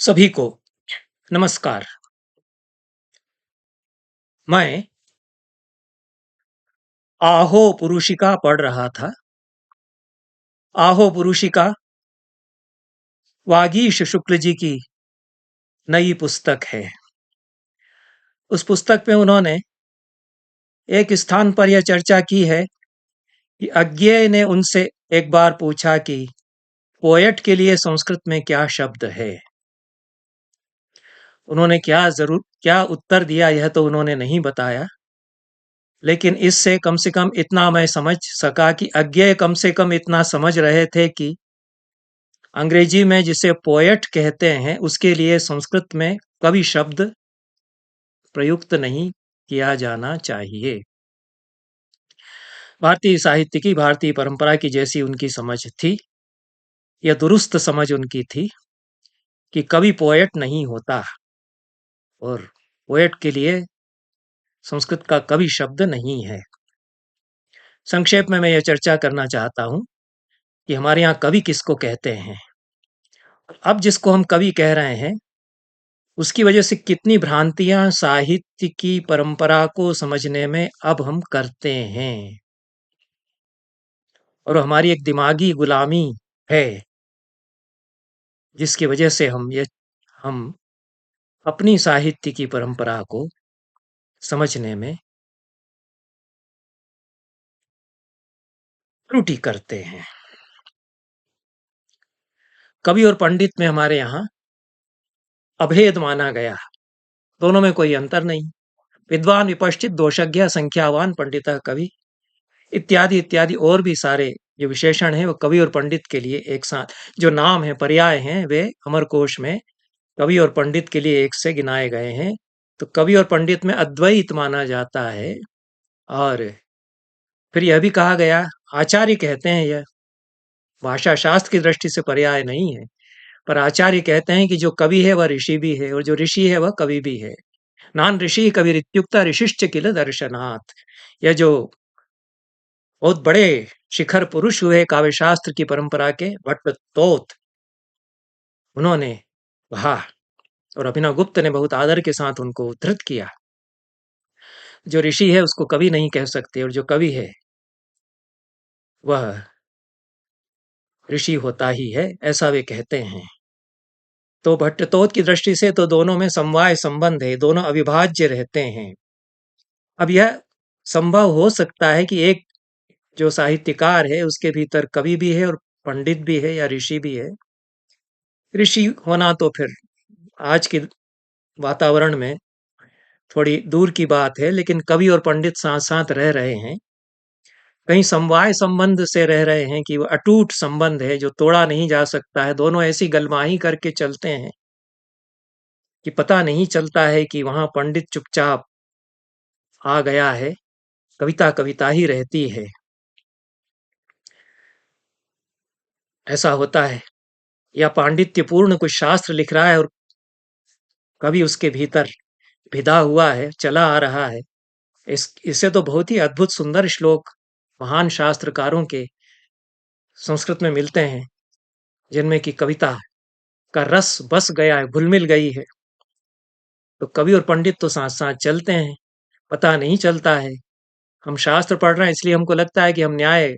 सभी को नमस्कार। मैं आहो पुरुषिका पढ़ रहा था। आहो पुरुषिका वागीश शुक्ल जी की नई पुस्तक है। उस पुस्तक में उन्होंने एक स्थान पर यह चर्चा की है कि अज्ञेय ने उनसे एक बार पूछा कि पोएट के लिए संस्कृत में क्या शब्द है। उन्होंने क्या उत्तर दिया यह तो उन्होंने नहीं बताया, लेकिन इससे कम से कम इतना मैं समझ सका कि अज्ञेय कम से कम इतना समझ रहे थे कि अंग्रेजी में जिसे पोएट कहते हैं उसके लिए संस्कृत में कवि शब्द प्रयुक्त नहीं किया जाना चाहिए। भारतीय साहित्य की, भारतीय परंपरा की जैसी उनकी समझ थी, यह दुरुस्त समझ उनकी थी कि कवि पोएट नहीं होता और पोएट के लिए संस्कृत का कवि शब्द नहीं है। संक्षेप में मैं यह चर्चा करना चाहता हूं कि हमारे यहाँ कवि किसको कहते हैं। अब जिसको हम कवि कह रहे हैं उसकी वजह से कितनी भ्रांतियां साहित्य की परंपरा को समझने में अब हम करते हैं, और हमारी एक दिमागी गुलामी है जिसकी वजह से हम अपनी साहित्य की परंपरा को समझने में त्रुटि करते हैं। कवि और पंडित में हमारे यहाँ अभेद माना गया, दोनों में कोई अंतर नहीं। विद्वान विपश्चित दोषज्ञ संख्यावान पंडितः कवि इत्यादि इत्यादि और भी सारे जो विशेषण हैं वो कवि और पंडित के लिए एक साथ, जो नाम है पर्याय हैं, वे अमरकोश में कवि और पंडित के लिए एक से गिनाए गए हैं। तो कवि और पंडित में अद्वैत माना जाता है। और फिर यह भी कहा गया, आचार्य कहते हैं, यह भाषा शास्त्र की दृष्टि से पर्याय नहीं है, पर आचार्य कहते हैं कि जो कवि है वह ऋषि भी है और जो ऋषि है वह कवि भी है। नान ऋषि कवि इत्युक्त ऋषिश्च किल दर्शनात्। यह जो बहुत बड़े शिखर पुरुष हुए काव्य शास्त्र की परंपरा के, भट्टतोत, उन्होंने कहा और अभिनव गुप्त ने बहुत आदर के साथ उनको उद्धृत किया, जो ऋषि है उसको कवि नहीं कह सकते और जो कवि है वह ऋषि होता ही है, ऐसा वे कहते हैं। तो भट्टतोत की दृष्टि से तो दोनों में समवाय संबंध है, दोनों अविभाज्य रहते हैं। अब यह संभव हो सकता है कि एक जो साहित्यकार है उसके भीतर कवि भी है और पंडित भी है या ऋषि भी है। ऋषि होना तो फिर आज के वातावरण में थोड़ी दूर की बात है, लेकिन कवि और पंडित साथ साथ रह रहे हैं, कहीं समवाय संबंध से रह रहे हैं कि वो अटूट संबंध है जो तोड़ा नहीं जा सकता है। दोनों ऐसी गलमाही करके चलते हैं कि पता नहीं चलता है कि वहां पंडित चुपचाप आ गया है, कविता कविता ही रहती है। ऐसा होता है, या पांडित्यपूर्ण कुछ शास्त्र लिख रहा है और कवि उसके भीतर भिदा हुआ है, चला आ रहा है। इससे तो बहुत ही अद्भुत सुंदर श्लोक महान शास्त्रकारों के संस्कृत में मिलते हैं, जिनमें कि कविता का रस बस गया है, घुल मिल गई है। तो कवि और पंडित तो साथ साथ चलते हैं, पता नहीं चलता है। हम शास्त्र पढ़ रहे हैं इसलिए हमको लगता है कि हम न्याय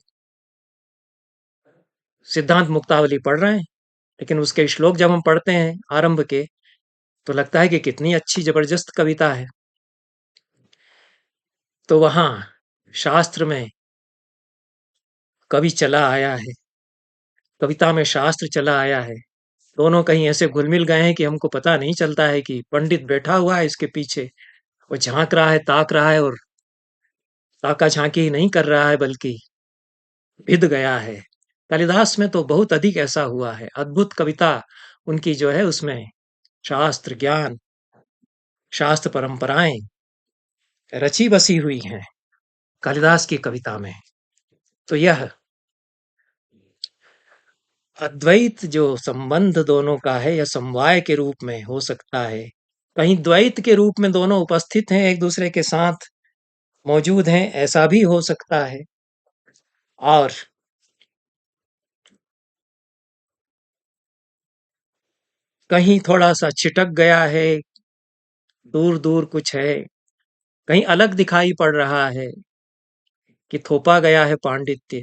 सिद्धांत मुक्तावली पढ़ रहे हैं, लेकिन उसके श्लोक जब हम पढ़ते हैं आरंभ के, तो लगता है कि कितनी अच्छी जबरदस्त कविता है। तो वहां शास्त्र में कवि चला आया है, कविता में शास्त्र चला आया है। दोनों कहीं ऐसे घुल मिल गए हैं कि हमको पता नहीं चलता है कि पंडित बैठा हुआ है इसके पीछे, वो झांक रहा है, ताक रहा है, और ताका झांकी नहीं कर रहा है बल्कि भिद गया है। कालिदास में तो बहुत अधिक ऐसा हुआ है। अद्भुत कविता उनकी जो है उसमें शास्त्र ज्ञान, शास्त्र परंपराएं रची बसी हुई हैं कालिदास की कविता में। तो यह अद्वैत जो संबंध दोनों का है, यह समवाय के रूप में हो सकता है, कहीं द्वैत के रूप में दोनों उपस्थित हैं, एक दूसरे के साथ मौजूद हैं, ऐसा भी हो सकता है। और कहीं थोड़ा सा छिटक गया है, दूर दूर कुछ है, कहीं अलग दिखाई पड़ रहा है कि थोपा गया है पांडित्य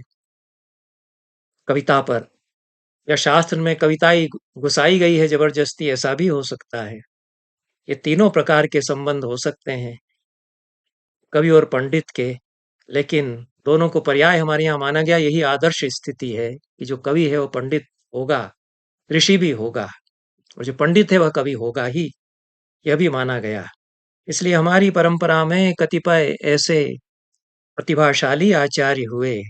कविता पर, या शास्त्र में कविताई घुसाई गई है जबरदस्ती, ऐसा भी हो सकता है। ये तीनों प्रकार के संबंध हो सकते हैं कवि और पंडित के, लेकिन दोनों को पर्याय हमारे यहाँ माना गया। यही आदर्श स्थिति है कि जो कवि है वो पंडित होगा, ऋषि भी होगा, और जो पंडित है वह कवि होगा ही, यह भी माना गया। इसलिए हमारी परंपरा में कतिपय ऐसे प्रतिभाशाली आचार्य हुए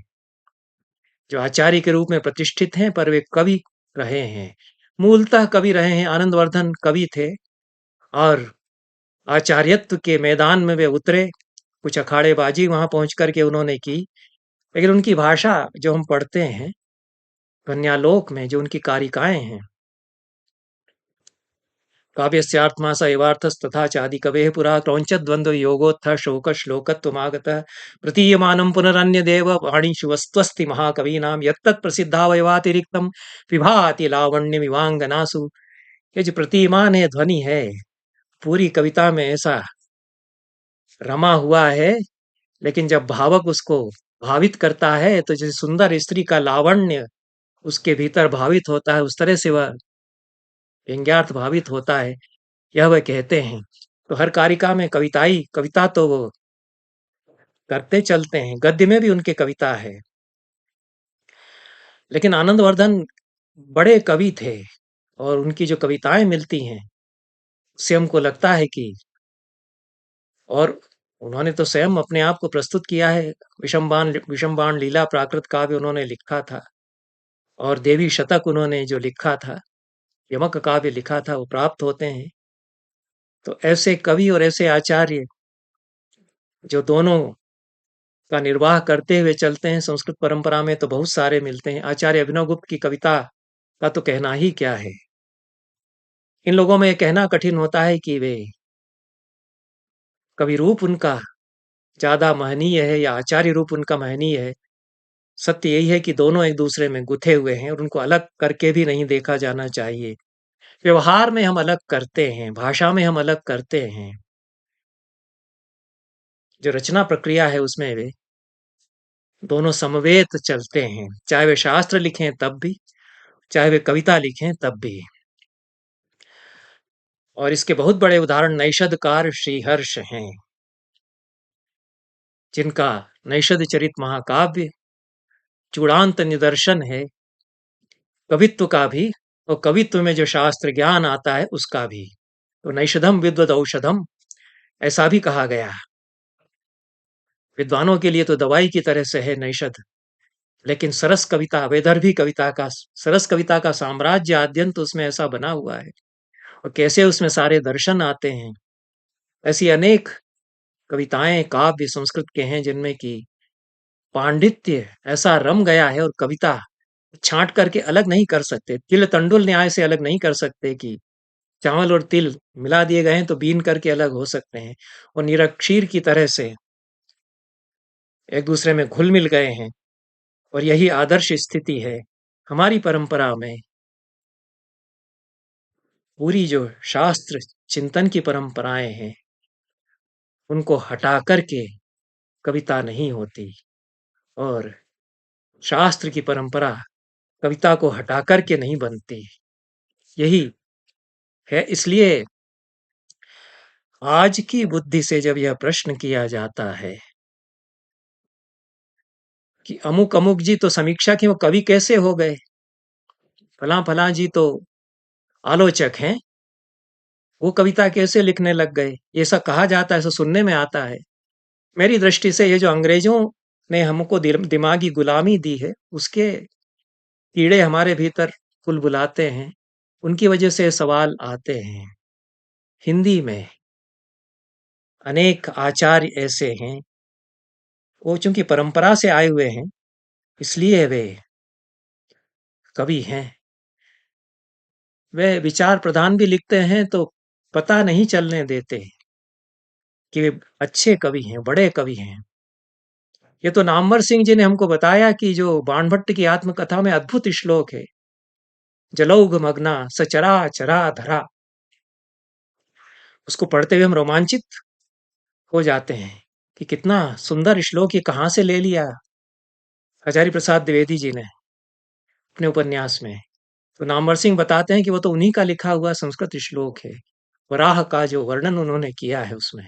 जो आचार्य के रूप में प्रतिष्ठित हैं, पर वे कवि रहे हैं, मूलतः कवि रहे हैं। आनंदवर्धन कवि थे और आचार्यत्व के मैदान में वे उतरे, कुछ अखाड़ेबाजी वहां पहुंच करके उन्होंने की, लेकिन उनकी भाषा जो हम पढ़ते हैं कन्यालोक में, जो उनकी कारिकाएं हैं, काव्यस्यात्मा स एवार्थस्तथा चादिकवेः पुरा क्रौञ्चद्वन्द्व योगोत्थ शोक श्लोकत्वमागतः प्रतीयमानं पुनरन्यदेव वाणीषु वस्त्वस्ति महाकवीनां यत्तत् प्रसिद्धावयवातिरिक्तं विभाति लावण्यमिवांगनासु। ये जो प्रतिमान है, ध्वनि है, पूरी कविता में ऐसा रमा हुआ है, लेकिन जब भावक उसको भावित करता है तो जैसे सुंदर स्त्री का लावण्य उसके भीतर भावित होता है, उस तरह से वह व्यंग्यार्थ भावित होता है, यह वह कहते हैं। तो हर कारिका में कविता तो वो करते चलते हैं, गद्य में भी उनके कविता है। लेकिन आनंदवर्धन बड़े कवि थे और उनकी जो कविताएं मिलती हैं उससे हमको लगता है कि, और उन्होंने तो स्वयं अपने आप को प्रस्तुत किया है, विषमबाण लीला प्राकृत काव्य उन्होंने लिखा था, और देवी शतक उन्होंने जो लिखा था, यमक काव्य लिखा था, वो प्राप्त होते हैं। तो ऐसे कवि और ऐसे आचार्य जो दोनों का निर्वाह करते हुए चलते हैं, संस्कृत परंपरा में तो बहुत सारे मिलते हैं। आचार्य अभिनव गुप्त की कविता का तो कहना ही क्या है। इन लोगों में यह कहना कठिन होता है कि वे कवि रूप उनका ज्यादा महनीय है या आचार्य रूप उनका महनीय है। सत्य यही है कि दोनों एक दूसरे में गुथे हुए हैं और उनको अलग करके भी नहीं देखा जाना चाहिए। व्यवहार में हम अलग करते हैं, भाषा में हम अलग करते हैं, जो रचना प्रक्रिया है उसमें वे दोनों समवेत चलते हैं, चाहे वे शास्त्र लिखें तब भी, चाहे वे कविता लिखें तब भी। और इसके बहुत बड़े उदाहरण नैषधकार श्रीहर्ष हैं, जिनका नैषध चरित महाकाव्य चूड़ांत निदर्शन है कवित्व का भी, और कवित्व में जो शास्त्र ज्ञान आता है उसका भी। तो नैषधम विद्वद औषधम, ऐसा भी कहा गया। विद्वानों के लिए तो दवाई की तरह से है नैषध, लेकिन सरस कविता, वैदर्भी कविता का, सरस कविता का साम्राज्य आद्यंत उसमें ऐसा बना हुआ है, और कैसे उसमें सारे दर्शन आते हैं। ऐसी अनेक कविताएं काव्य संस्कृत के हैं जिनमें कि पांडित्य ऐसा रम गया है, और कविता छांट करके अलग नहीं कर सकते, तिल तंडुल न्याय से अलग नहीं कर सकते कि चावल और तिल मिला दिए गए हैं तो बीन करके अलग हो सकते हैं, और निरक्षीर की तरह से एक दूसरे में घुल मिल गए हैं। और यही आदर्श स्थिति है हमारी परंपरा में। पूरी जो शास्त्र चिंतन की परंपराएं हैं उनको हटा करके कविता नहीं होती, और शास्त्र की परंपरा कविता को हटा करके नहीं बनती। यही है। इसलिए आज की बुद्धि से जब यह प्रश्न किया जाता है कि अमुक अमुक जी तो समीक्षा की, वो कवि कैसे हो गए, फलां फलां जी तो आलोचक हैं, वो कविता कैसे लिखने लग गए, ये सब कहा जाता है, ऐसा सुनने में आता है। मेरी दृष्टि से ये जो अंग्रेजों ने हमको दिमागी गुलामी दी है, उसके कीड़े हमारे भीतर बुलाते हैं, उनकी वजह से सवाल आते हैं। हिंदी में अनेक आचार्य ऐसे हैं, वो चूंकि परंपरा से आए हुए हैं इसलिए वे कवि हैं। वे विचार प्रधान भी लिखते हैं तो पता नहीं चलने देते कि वे अच्छे कवि हैं, बड़े कवि हैं। ये तो नामवर सिंह जी ने हमको बताया कि जो बाणभट्ट की आत्मकथा में अद्भुत श्लोक है जलौघ मग्ना सचरा चरा धरा। उसको पढ़ते हुए हम रोमांचित हो जाते हैं कि कितना सुंदर श्लोक ये कहाँ से ले लिया आचार्य प्रसाद द्विवेदी जी ने अपने उपन्यास में। तो नामवर सिंह बताते हैं कि वो तो उन्हीं का लिखा हुआ संस्कृत श्लोक है। वराह का जो वर्णन उन्होंने किया है उसमें।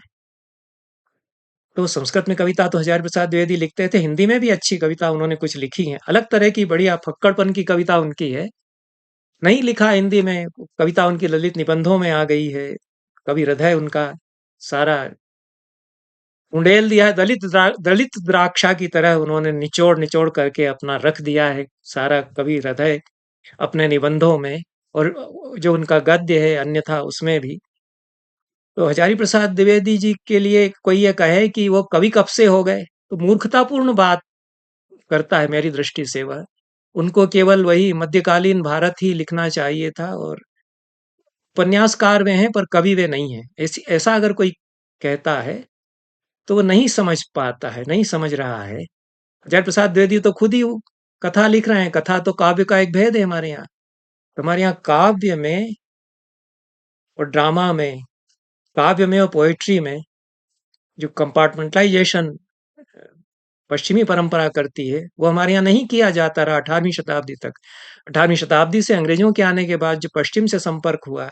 तो संस्कृत में कविता तो आचार्य प्रसाद द्विवेदी लिखते थे, हिंदी में भी अच्छी कविता उन्होंने कुछ लिखी है, अलग तरह की बढ़िया फक्कड़पन की कविता उनकी है। नहीं लिखा हिंदी में, कविता उनकी ललित निबंधों में आ गई है। कवि हृदय उनका सारा उंडेल दिया है, दलित द्राक्षा की तरह उन्होंने निचोड़ निचोड़ करके अपना रख दिया है सारा कवि हृदय अपने निबंधों में, और जो उनका गद्य है अन्यथा उसमें भी। तो हजारी प्रसाद द्विवेदी जी के लिए कोई ये कहे कि वो कवि कब से हो गए, तो मूर्खतापूर्ण बात करता है मेरी दृष्टि से वह। उनको केवल वही मध्यकालीन भारत ही लिखना चाहिए था, और उपन्यासकार वे हैं पर कवि वे नहीं हैं, ऐसा अगर कोई कहता है तो वो नहीं समझ पाता है, नहीं समझ रहा है। जय प्रसाद द्विवेदी तो खुद ही कथा लिख रहे हैं, कथा तो काव्य का एक भेद है हमारे यहाँ। तो हमारे यहाँ काव्य में और ड्रामा में, काव्य में और पोएट्री में जो कंपार्टमेंटलाइजेशन पश्चिमी परंपरा करती है वो हमारे यहाँ नहीं किया जाता रहा 18वीं शताब्दी तक। 18वीं शताब्दी से अंग्रेजों के आने के बाद जो पश्चिम से संपर्क हुआ,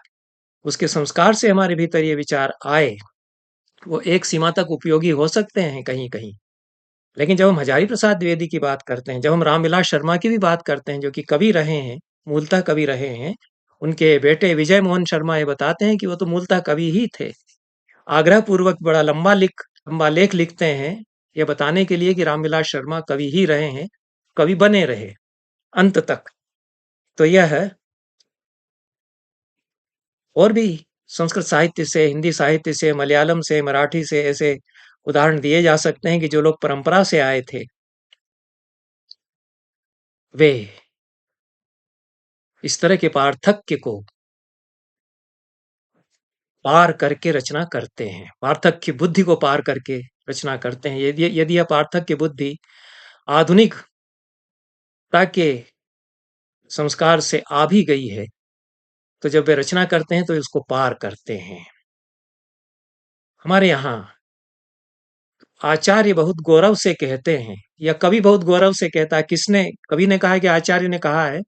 उसके संस्कार से हमारे भीतर ये विचार आए, वो एक सीमा तक उपयोगी हो सकते हैं कहीं कहीं। लेकिन जब हम हजारी प्रसाद द्विवेदी की बात करते हैं, जब हम रामविलास शर्मा की भी बात करते हैं जो कि कवि रहे हैं, मूलतः कवि रहे हैं, उनके बेटे विजय मोहन शर्मा ये बताते हैं कि वो तो मूलतः कवि ही थे। आग्रह पूर्वक बड़ा लंबा लेख लिखते हैं ये बताने के लिए कि रामविलास शर्मा कवि ही रहे हैं, कवि बने रहे अंत तक। तो यह है, और भी संस्कृत साहित्य से, हिंदी साहित्य से, मलयालम से, मराठी से ऐसे उदाहरण दिए जा सकते हैं कि जो लोग परंपरा से आए थे वे इस तरह के पार्थक्य को पार करके रचना करते हैं, पार्थक्य बुद्धि को पार करके रचना करते हैं। यदि यह पार्थक्य बुद्धि आधुनिकता के संस्कार से आ भी गई है, तो जब वे रचना करते हैं तो उसको पार करते हैं। हमारे यहाँ आचार्य बहुत गौरव से कहते हैं, या कवि बहुत गौरव से कहता है। किसने, कवि ने कहा है कि आचार्य ने कहा है,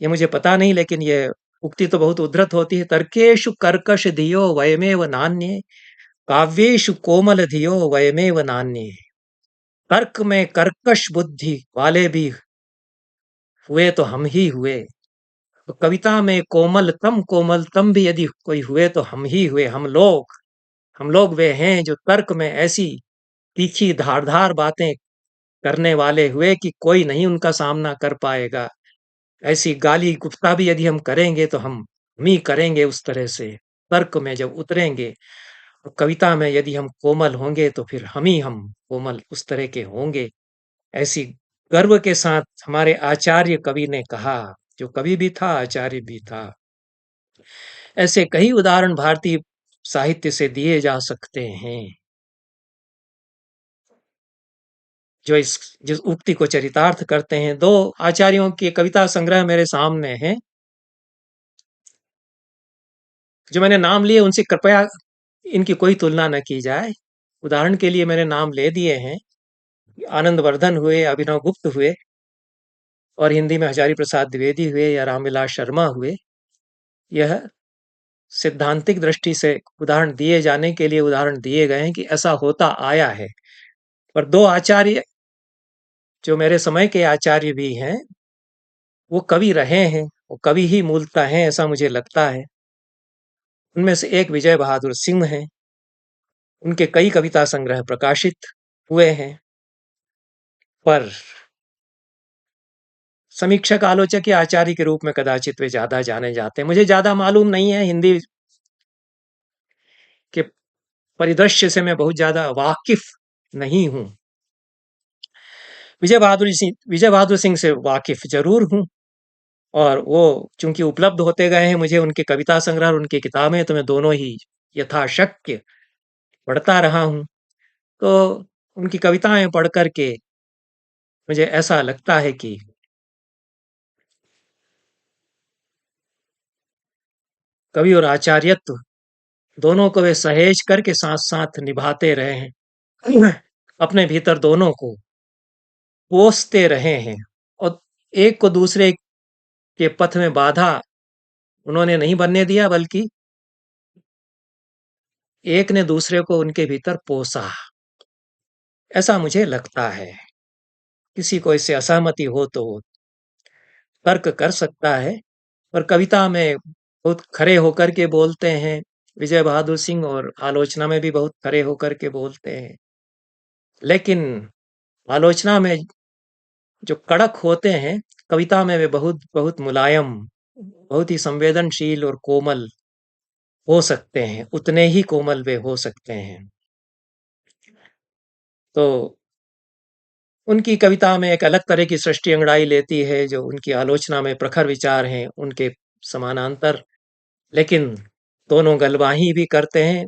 ये मुझे पता नहीं, लेकिन ये उक्ति तो बहुत उद्धृत होती है। तर्केषु कर्कश धियो वयमेव नान्ये, काव्येषु कोमल धियो वयमेव नान्ये। तर्क में कर्कश बुद्धि वाले भी हुए तो हम ही हुए, तो कविता में कोमलतम भी यदि कोई हुए तो हम ही हुए। हम लोग वे हैं जो तर्क में ऐसी तीखी धारदार बातें करने वाले हुए कि कोई नहीं उनका सामना कर पाएगा। ऐसी गाली गुफ्ता भी यदि हम करेंगे तो हम ही करेंगे उस तरह से। तर्क में जब उतरेंगे और कविता में यदि हम कोमल होंगे तो फिर हम कोमल उस तरह के होंगे। ऐसी गर्व के साथ हमारे आचार्य कवि ने कहा, जो कवि भी था आचार्य भी था। ऐसे कई उदाहरण भारतीय साहित्य से दिए जा सकते हैं जो इस जिस उक्ति को चरितार्थ करते हैं। दो आचार्यों के कविता संग्रह मेरे सामने हैं, जो मैंने नाम लिए उनसे कृपया इनकी कोई तुलना न की जाए। उदाहरण के लिए मैंने नाम ले दिए हैं, आनंदवर्धन हुए, अभिनव गुप्त हुए, और हिंदी में हजारी प्रसाद द्विवेदी हुए या रामविलास शर्मा हुए। यह सिद्धांतिक दृष्टि से उदाहरण दिए जाने के लिए उदाहरण दिए गए हैं कि ऐसा होता आया है। पर दो आचार्य जो मेरे समय के आचार्य भी हैं, वो कवि रहे हैं, वो कवि ही मूलतः हैं ऐसा मुझे लगता है। उनमें से एक विजय बहादुर सिंह हैं, उनके कई कविता संग्रह प्रकाशित हुए हैं, पर समीक्षक आलोचक या आचार्य के रूप में कदाचित वे ज्यादा जाने जाते हैं। मुझे ज्यादा मालूम नहीं है, हिंदी के परिदृश्य से मैं बहुत ज्यादा वाकिफ नहीं हूं। विजय बहादुर सिंह से वाकिफ जरूर हूं, और वो चूंकि उपलब्ध होते गए हैं मुझे उनके कविता संग्रह और उनकी किताबें, तो मैं दोनों ही यथाशक्य पढ़ता रहा हूं। तो उनकी कविताएं पढ़ करके मुझे ऐसा लगता है कि कवि और आचार्यत्व दोनों को वे सहेज करके साथ साथ निभाते रहे हैं। अपने भीतर दोनों को पोसते रहे हैं और एक को दूसरे के पथ में बाधा उन्होंने नहीं बनने दिया, बल्कि एक ने दूसरे को उनके भीतर पोसा। ऐसा मुझे लगता है। किसी को इससे असहमति हो तो तर्क कर सकता है, पर कविता में बहुत खरे होकर के बोलते हैं विजय बहादुर सिंह, और आलोचना में भी बहुत खरे होकर के बोलते हैं। लेकिन आलोचना में जो कड़क होते हैं, कविता में वे बहुत बहुत मुलायम, बहुत ही संवेदनशील और कोमल हो सकते हैं, उतने ही कोमल वे हो सकते हैं। तो उनकी कविता में एक अलग तरह की सृष्टि अंगड़ाई लेती है, जो उनकी आलोचना में प्रखर विचार हैं उनके समानांतर, लेकिन दोनों गलवाही भी करते हैं।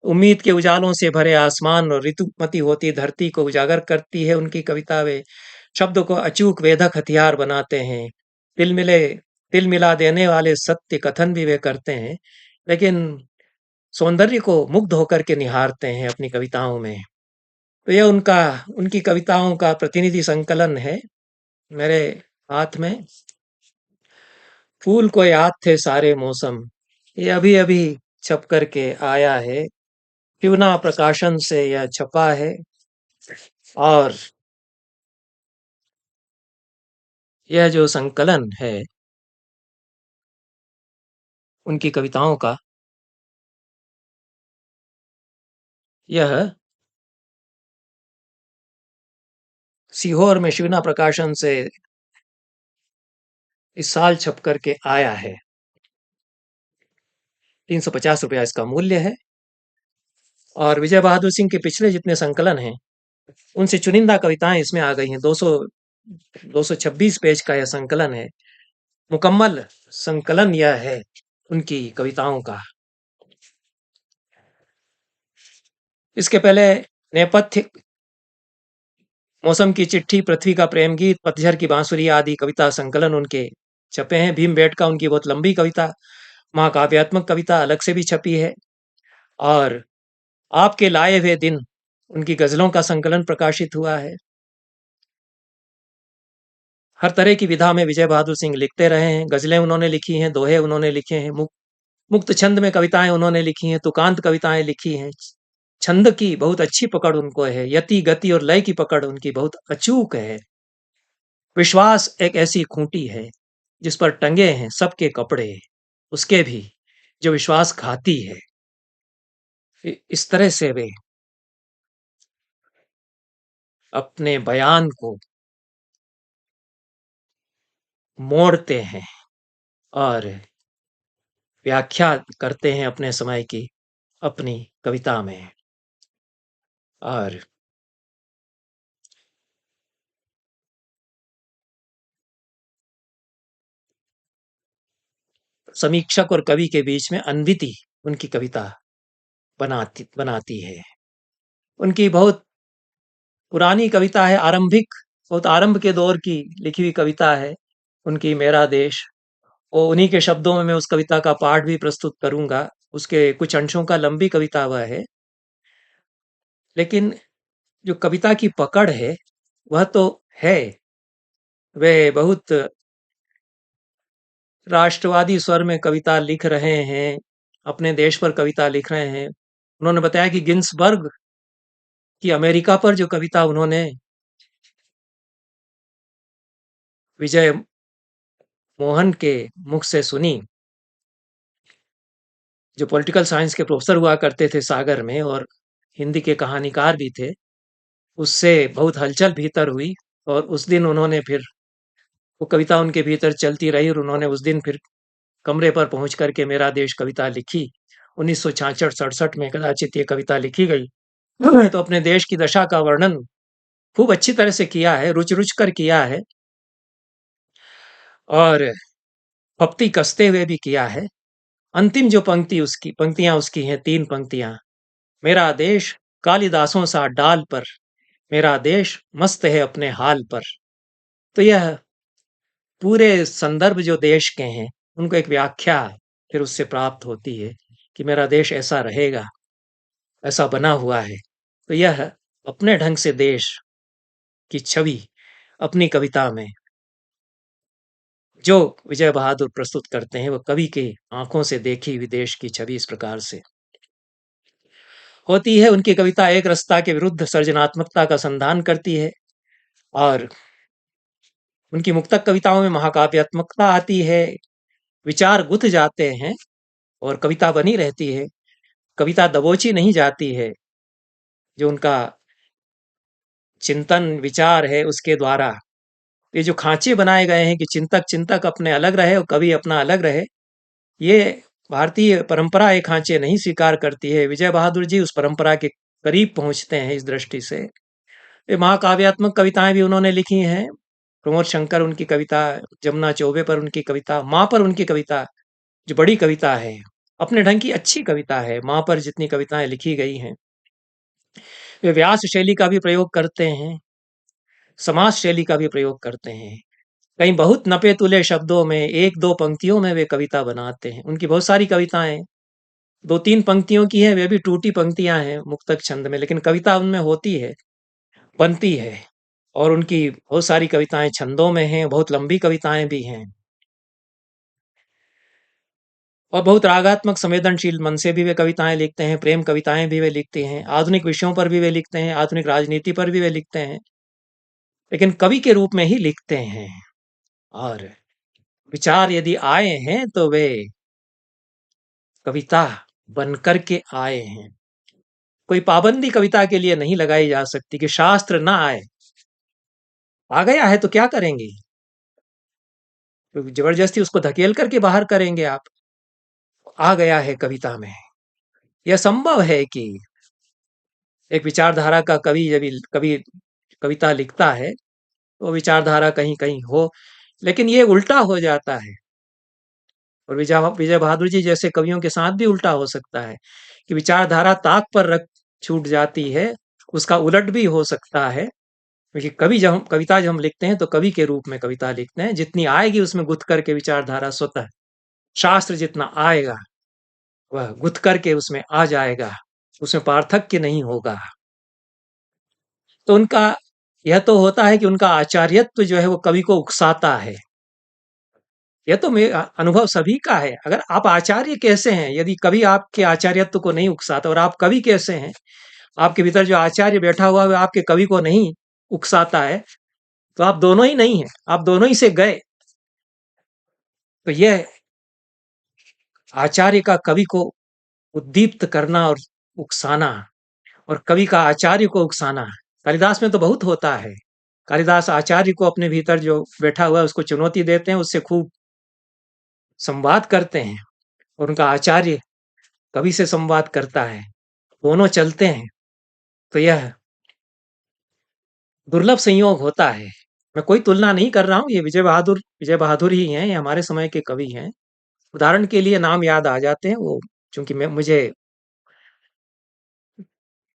उम्मीद के उजालों से भरे आसमान और ऋतुमती होती धरती को उजागर करती है उनकी कविता। वे शब्दों को अचूक वेधक हथियार बनाते हैं। तिल मिले तिल मिला देने वाले सत्य कथन भी वे करते हैं, लेकिन सौंदर्य को मुग्ध होकर के निहारते हैं अपनी कविताओं में। तो यह उनकी कविताओं का प्रतिनिधि संकलन है मेरे हाथ में। फूल को याद थे सारे मौसम, ये अभी अभी छप करके आया है। ट्यूना प्रकाशन से यह छपा है, और यह जो संकलन है उनकी कविताओं का, यह सीहोर में शिवना प्रकाशन से इस साल छप करके आया है। 350 रुपया इसका मूल्य है। और विजय बहादुर सिंह के पिछले जितने संकलन हैं उनसे चुनिंदा कविताएं इसमें आ गई हैं। 226 पेज का यह संकलन है। मुकम्मल संकलन यह है उनकी कविताओं का। इसके पहले नेपथ्य, मौसम की चिट्ठी, पृथ्वी का प्रेम गीत, पतझर की बांसुरी आदि कविता संकलन उनके छपे हैं। भीमबेटका उनकी बहुत लंबी कविता, महाकाव्यात्मक कविता अलग से भी छपी है। और आपके लाए हुए दिन उनकी गजलों का संकलन प्रकाशित हुआ है। हर तरह की विधा में विजय बहादुर सिंह लिखते रहे हैं। गजलें उन्होंने लिखी हैं, दोहे उन्होंने लिखे हैं, मुक्त छंद में कविताएं उन्होंने लिखी हैं, तुकांत कविताएं लिखी हैं। छंद की बहुत अच्छी पकड़ उनको है, यति गति और लय की पकड़ उनकी बहुत अचूक है। विश्वास एक ऐसी खूंटी है जिस पर टंगे हैं सबके कपड़े, उसके भी जो विश्वासघाती है। इस तरह से वे अपने बयान को मोड़ते हैं और व्याख्या करते हैं अपने समय की अपनी कविता में। और समीक्षक और कवि के बीच में अनविति उनकी कविता बनाती बनाती है। उनकी बहुत पुरानी कविता है, आरंभिक, बहुत आरंभ के दौर की लिखी हुई कविता है उनकी, मेरा देश। और उन्हीं के शब्दों में मैं उस कविता का पाठ भी प्रस्तुत करूंगा। उसके कुछ अंशों का लंबी कविता वह है, लेकिन जो कविता की पकड़ है वह तो है। वे बहुत राष्ट्रवादी स्वर में कविता लिख रहे हैं, अपने देश पर कविता लिख रहे हैं। उन्होंने बताया कि गिन्सबर्ग की अमेरिका पर जो कविता उन्होंने विजय मोहन के मुख से सुनी, जो पॉलिटिकल साइंस के प्रोफेसर हुआ करते थे सागर में और हिंदी के कहानीकार भी थे, उससे बहुत हलचल भीतर हुई। और उस दिन उन्होंने फिर वो कविता उनके भीतर चलती रही, और उन्होंने उस दिन फिर कमरे पर पहुंच करके मेरा देश कविता लिखी। 1966-67 में कदाचित ये कविता लिखी गई। तो अपने देश की दशा का वर्णन खूब अच्छी तरह से किया है, रुच रुच कर किया है, और फप्ती कसते हुए भी किया है। अंतिम जो पंक्तियां उसकी हैं, 3 पंक्तियां। मेरा देश कालिदासों सा डाल पर, मेरा देश मस्त है अपने हाल पर। तो यह पूरे संदर्भ जो देश के हैं उनको एक व्याख्या फिर उससे प्राप्त होती है कि मेरा देश ऐसा रहेगा, ऐसा बना हुआ है। तो यह अपने ढंग से देश की छवि अपनी कविता में जो विजय बहादुर प्रस्तुत करते हैं, वो कवि के आंखों से देखी हुई देश की छवि इस प्रकार से होती है। उनकी कविता एक रसता के विरुद्ध सृजनात्मकता का संधान करती है और उनकी मुक्तक कविताओं में महाकाव्यात्मकता आती है, विचार गुथ जाते हैं और कविता बनी रहती है। कविता दबोची नहीं जाती है, जो उनका चिंतन विचार है उसके द्वारा ये जो खांचे बनाए गए हैं कि चिंतक चिंतक अपने अलग रहे और कवि अपना अलग रहे, ये भारतीय परंपरा ये खांचे नहीं स्वीकार करती है। विजय बहादुर जी उस परंपरा के करीब पहुंचते हैं इस दृष्टि से। ये महाकाव्यात्मक कविताएं भी उन्होंने लिखी हैं। प्रमोद शंकर उनकी कविता, जमुना चौबे पर उनकी कविता, माँ पर उनकी कविता जो बड़ी कविता है, अपने ढंग की अच्छी कविता है। माँ पर जितनी कविताएं लिखी गई हैं, वे व्यास शैली का भी प्रयोग करते हैं, समास शैली का भी प्रयोग करते हैं। कहीं बहुत नपे तुले शब्दों में एक दो पंक्तियों में वे कविता बनाते हैं। उनकी बहुत सारी कविताएं दो तीन पंक्तियों की हैं, वे भी टूटी पंक्तियां हैं मुक्तक छंद में, लेकिन कविता उनमें होती है, बनती है। और उनकी बहुत सारी कविताएं छंदों में हैं, बहुत लंबी कविताएं भी हैं और बहुत रागात्मक संवेदनशील मन से भी वे कविताएं लिखते हैं। प्रेम कविताएं भी वे लिखते हैं, आधुनिक विषयों पर भी वे लिखते हैं, आधुनिक राजनीति पर भी वे लिखते हैं, लेकिन कवि के रूप में ही लिखते हैं। और विचार यदि आए हैं तो वे कविता बनकर के आए हैं। कोई पाबंदी कविता के लिए नहीं लगाई जा सकती कि शास्त्र ना आए। आ गया है तो क्या करेंगे? तो जबरदस्ती उसको धकेल करके बाहर करेंगे आप? आ गया है कविता में। यह संभव है कि एक विचारधारा का कवि जब कवि कविता लिखता है तो विचारधारा कहीं कहीं हो, लेकिन ये उल्टा हो जाता है। और विजय विजय बहादुर जी जैसे कवियों के साथ भी उल्टा हो सकता है कि विचारधारा ताक पर रख छूट जाती है, उसका उलट भी हो सकता है। क्योंकि कवि जब हम कविता जब हम लिखते हैं तो कवि के रूप में कविता लिखते हैं, जितनी आएगी उसमें गुथ करके विचारधारा स्वतः शास्त्र जितना आएगा वह गुथ करके उसमें आ जाएगा, उसमें पार्थक्य नहीं होगा। तो उनका यह तो होता है कि उनका आचार्यत्व जो है वो कवि को उकसाता है। यह तो अनुभव सभी का है। अगर आप आचार्य कैसे हैं यदि कवि आपके आचार्यत्व को नहीं उकसाता, और आप कवि कैसे हैं, आपके भीतर जो आचार्य बैठा हुआ है आपके कवि को नहीं उकसाता है, तो आप दोनों ही नहीं हैं, आप दोनों ही से गए। तो यह आचार्य का कवि को उद्दीप्त करना और उकसाना, और कवि का आचार्य को उकसाना, कालिदास में तो बहुत होता है। कालिदास आचार्य को अपने भीतर जो बैठा हुआ है उसको चुनौती देते हैं, उससे खूब संवाद करते हैं, और उनका आचार्य कवि से संवाद करता है, दोनों चलते हैं। तो यह दुर्लभ संयोग होता है। मैं कोई तुलना नहीं कर रहा हूँ, ये विजय बहादुर ही हैं, ये हमारे समय के कवि हैं। उदाहरण के लिए नाम याद आ जाते हैं वो, चूंकि मैं मुझे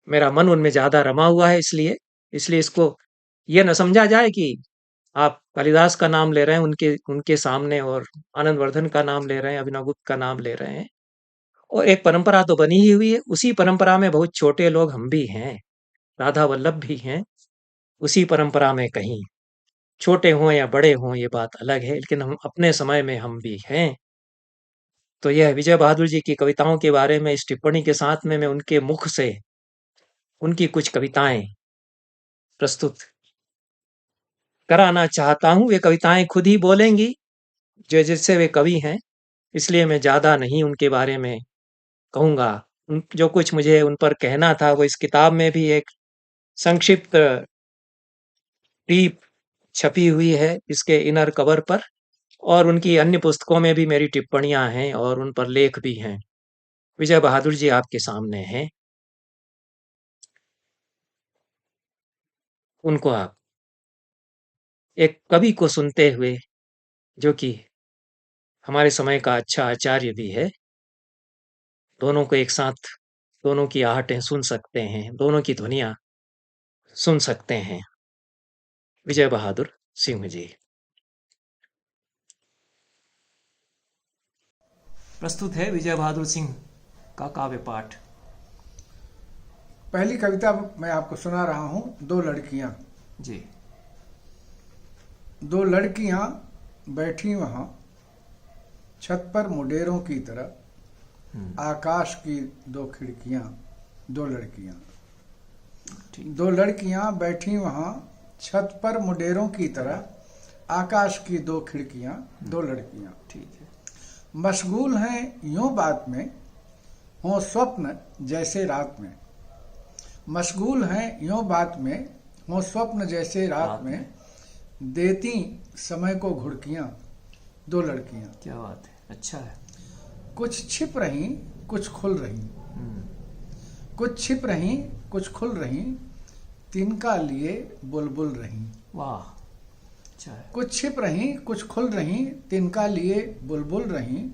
मेरा मन उनमें ज्यादा रमा हुआ है, इसलिए इसलिए इसको ये न समझा जाए कि आप कालिदास का नाम ले रहे हैं उनके उनके सामने, और आनंद वर्धन का नाम ले रहे हैं, अभिनव गुप्त का नाम ले रहे हैं। और एक परंपरा तो बनी ही हुई है, उसी परंपरा में बहुत छोटे लोग हम भी हैं, राधा वल्लभ भी हैं उसी परंपरा में। कहीं छोटे हों या बड़े हों ये बात अलग है, लेकिन हम अपने समय में हम भी हैं। तो यह विजय बहादुर जी की कविताओं के बारे में इस टिप्पणी के साथ में मैं उनके मुख से उनकी कुछ कविताएं प्रस्तुत कराना चाहता हूँ। वे कविताएं खुद ही बोलेंगी, जो जिससे वे कवि हैं, इसलिए मैं ज्यादा नहीं उनके बारे में कहूंगा। जो कुछ मुझे उन पर कहना था वो इस किताब में भी एक संक्षिप्त टीप छपी हुई है इसके इनर कवर पर, और उनकी अन्य पुस्तकों में भी मेरी टिप्पणियां हैं और उन पर लेख भी हैं। विजय बहादुर जी आपके सामने हैं, उनको आप एक कवि को सुनते हुए, जो कि हमारे समय का अच्छा आचार्य भी है, दोनों को एक साथ दोनों की आहटें सुन सकते हैं, दोनों की ध्वनियां सुन सकते हैं। विजय बहादुर सिंह जी। प्रस्तुत है विजय बहादुर सिंह का काव्य पाठ। पहली कविता मैं आपको सुना रहा हूं, दो लड़कियां। जी। दो लड़कियां बैठी वहां छत पर मुडेरों की तरह, आकाश की दो खिड़कियां, दो लड़कियां। दो लड़कियां बैठी वहां छत पर मुडेरों की तरह, आकाश की दो खिड़कियां, दो लड़कियां। ठीक है। मशगूल हैं यूं बात में, हों स्वप्न जैसे रात में। मशगूल हैं यूं बात में, हों स्वप्न जैसे रात में। देती समय को घुड़कियां, दो लड़कियां। क्या बात है, अच्छा है। कुछ छिप रहीं, कुछ खुल रहीं। कुछ छिप रहीं, कुछ खुल रहीं, तिनका लिए बुलबुल रहीं। वाह, अच्छा है। कुछ छिप रहीं, कुछ खुल रहीं, तिनका लिए बुलबुल रहीं।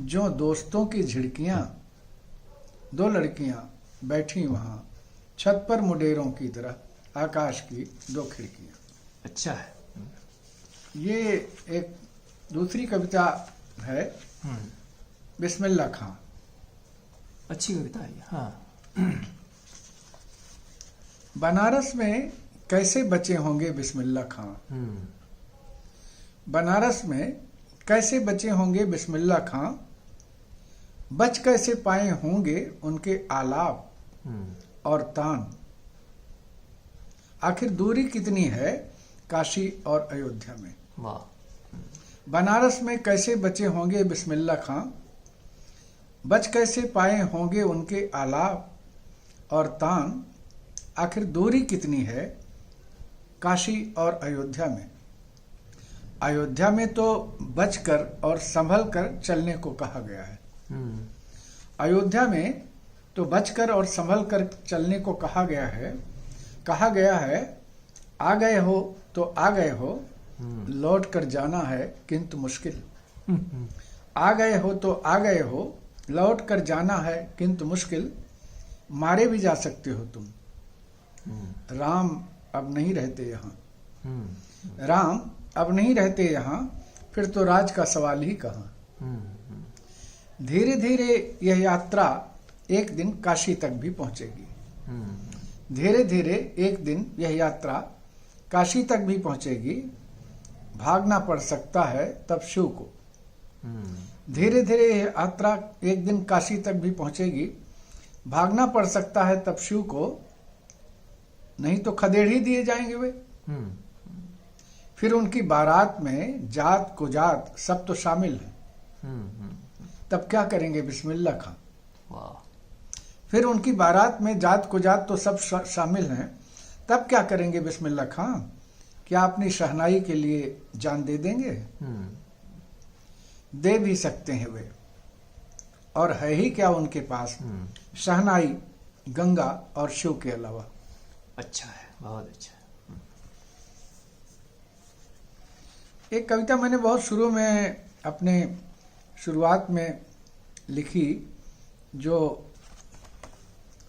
जो दोस्तों की झिड़कियां, दो लड़कियां बैठी वहां छत पर मुडेरों की तरह, आकाश की दो खिड़कियां। अच्छा है। ये एक दूसरी कविता है, बिस्मिल्लाह खां। अच्छी कविता है। हाँ। बनारस में कैसे बचे होंगे बिस्मिल्लाह खां। बनारस में कैसे बचे होंगे बिस्मिल्लाह खां। बच कैसे पाए होंगे उनके आलाप और तान। आखिर दूरी कितनी है काशी और अयोध्या में। वाह। बनारस में कैसे बचे होंगे बिस्मिल्लाह खां। बच कैसे पाए होंगे उनके आलाप और तान। आखिर दूरी कितनी है काशी और अयोध्या में। अयोध्या में तो बचकर और संभल कर चलने को कहा गया है। अयोध्या में तो बचकर और संभल कर चलने को कहा गया है। कहा गया है, आ गए हो तो आ गए हो, लौट कर जाना है किंतु मुश्किल। आ गए हो तो आ गए हो, लौट कर जाना है किंतु मुश्किल। मारे भी जा सकते हो तुम, राम अब नहीं रहते यहाँ। राम अब नहीं रहते यहाँ, फिर तो राज का सवाल ही कहाँ। धीरे धीरे यह यात्रा एक दिन काशी तक भी पहुंचेगी। धीरे धीरे एक दिन यह यात्रा काशी तक भी पहुंचेगी। भागना पड़ सकता है तब शिव को। धीरे धीरे यह यात्रा एक दिन काशी तक भी पहुंचेगी। भागना पड़ सकता है तब शिव को, नहीं तो खदेड़ ही दिए जाएंगे वे। फिर उनकी बारात में जात कुजात सब तो शामिल है। तब क्या करेंगे बिस्मिल्लाह खां। फिर उनकी बारात में जात कुजात तो सब शामिल हैं, तब क्या करेंगे बिस्मिल्लाह खां। क्या अपनी शहनाई के लिए जान दे देंगे। दे भी सकते हैं वे, और है ही क्या उनके पास शहनाई गंगा और शिव के अलावा। अच्छा है, बहुत अच्छा है। एक कविता मैंने बहुत शुरू में अपने शुरुआत में लिखी, जो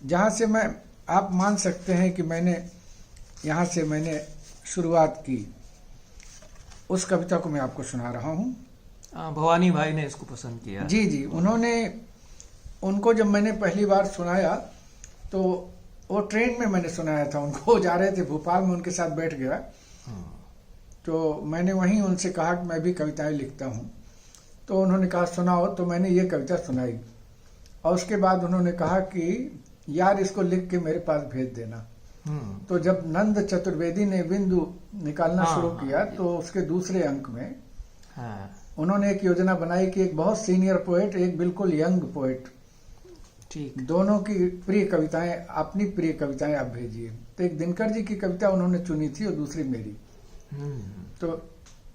जहाँ से मैं, आप मान सकते हैं कि यहाँ से मैंने शुरुआत की, उस कविता को मैं आपको सुना रहा हूँ। भवानी भाई ने इसको पसंद किया। जी जी, उनको जब मैंने पहली बार सुनाया तो वो ट्रेन में मैंने सुनाया था उनको, जा रहे थे भोपाल में, उनके साथ बैठ गया। तो मैंने वहीं उनसे कहा कि मैं भी कविताएं लिखता हूँ। तो उन्होंने कहा सुनाओ, तो मैंने ये कविता सुनाई। और उसके बाद उन्होंने कहा कि यार इसको लिख के मेरे पास भेज देना। तो जब नंद चतुर्वेदी ने बिंदु निकालना शुरू किया, तो उसके दूसरे अंक में उन्होंने एक योजना बनाई कि एक बहुत सीनियर पोएट, एक बिल्कुल यंग पोएट, ठीक, दोनों की प्रिय कविताएं, अपनी प्रिय कविताएं आप भेजिए। तो एक दिनकर जी की कविता उन्होंने चुनी थी और दूसरी मेरी। तो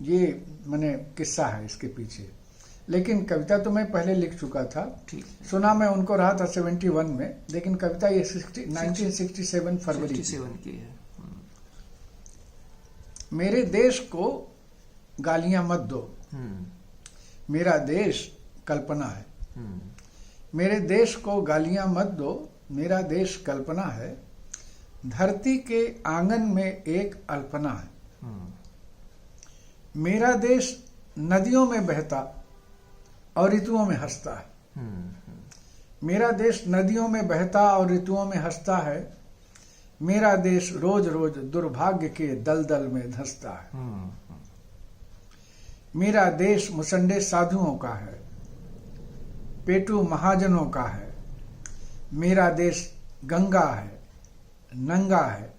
ये मैंने किस्सा है इसके पीछे, लेकिन कविता तो मैं पहले लिख चुका था। सुना मैं उनको रहा था 71 में, लेकिन कविता ये 1967 फरवरी की है। मेरे देश को गालियां मत दो, मेरा देश कल्पना है। मेरे देश को गालियां मत दो, मेरा देश कल्पना है। धरती के आंगन में एक अल्पना है। मेरा देश नदियों में बहता और ऋतुओं में हंसता है। मेरा देश नदियों में बहता और ऋतुओं में हंसता है। मेरा देश रोज रोज दुर्भाग्य के दलदल में धंसता है। मेरा देश मुसंडे साधुओं का है, पेटू महाजनों का है। मेरा देश गंगा है, नंगा है,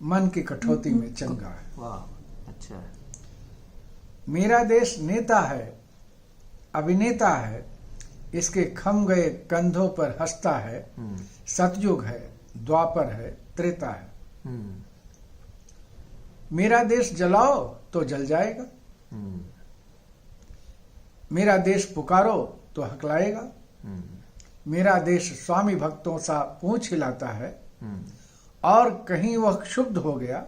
मन की कठौती में चंगा है। वाह, अच्छा। मेरा देश नेता है, अभिनेता है, इसके खम गए कंधों पर हंसता है। सतयुग है, द्वापर है, त्रेता है। मेरा देश जलाओ तो जल जाएगा, मेरा देश पुकारो तो हकलाएगा। मेरा देश स्वामी भक्तों सा पूंछ हिलाता है, और कहीं वह क्षुब्ध हो गया,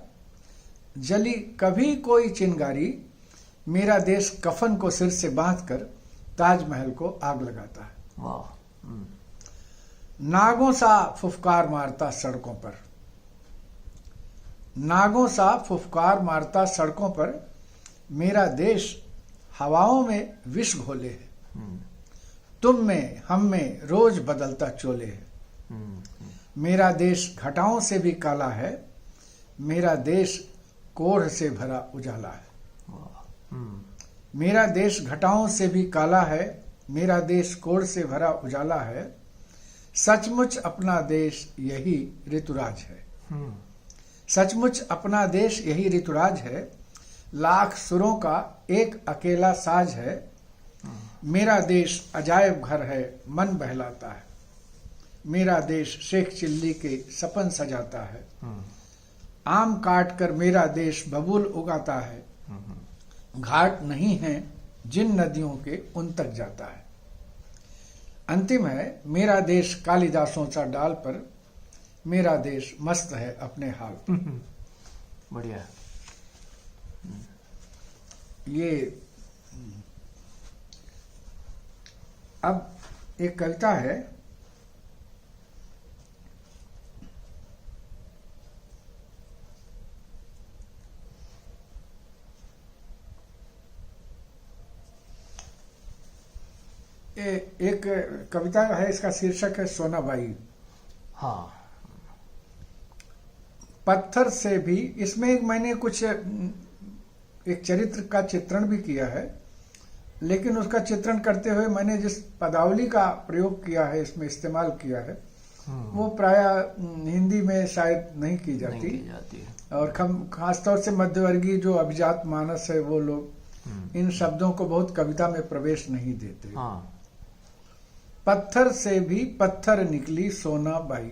जली कभी कोई चिंगारी। मेरा देश कफन को सिर से बांधकर ताजमहल को आग लगाता है। वाह। नागों सा फुफकार मारता सड़कों पर, नागों सा फुफकार मारता सड़कों पर। मेरा देश हवाओं में विष घोले है, तुम में हम में रोज बदलता चोले है। मेरा देश घटाओं से भी काला है, मेरा देश कोढ़ से भरा उजाला है। मेरा देश घटाओं से भी काला है, मेरा देश कोढ़ से भरा उजाला है। सचमुच अपना देश यही ऋतुराज है, सचमुच अपना देश यही ऋतुराज है। लाख सुरों का एक अकेला साज है। मेरा देश अजायब घर है, मन बहलाता है। मेरा देश शेख चिल्ली के सपन सजाता है। आम काट कर मेरा देश बबूल उगाता है। घाट नहीं है जिन नदियों के उन तक जाता है। अंतिम है मेरा देश कालिदासों सा डाल पर। मेरा देश मस्त है अपने हाल पर। बढ़िया। ये अब एक कविता है, एक कविता है, इसका शीर्षक है सोनाबाई। हाँ। पत्थर से भी, इसमें एक मैंने कुछ एक चरित्र का चित्रण भी किया है, लेकिन उसका चित्रण करते हुए मैंने जिस पदावली का प्रयोग किया है, इसमें इस्तेमाल किया है, वो प्रायः हिंदी में शायद नहीं की जाती, और खासतौर से मध्यवर्गीय जो अभिजात मानस है वो लोग इन शब्दों को बहुत कविता में प्रवेश नहीं देते। हाँ। पत्थर से भी पत्थर निकली सोना बाई,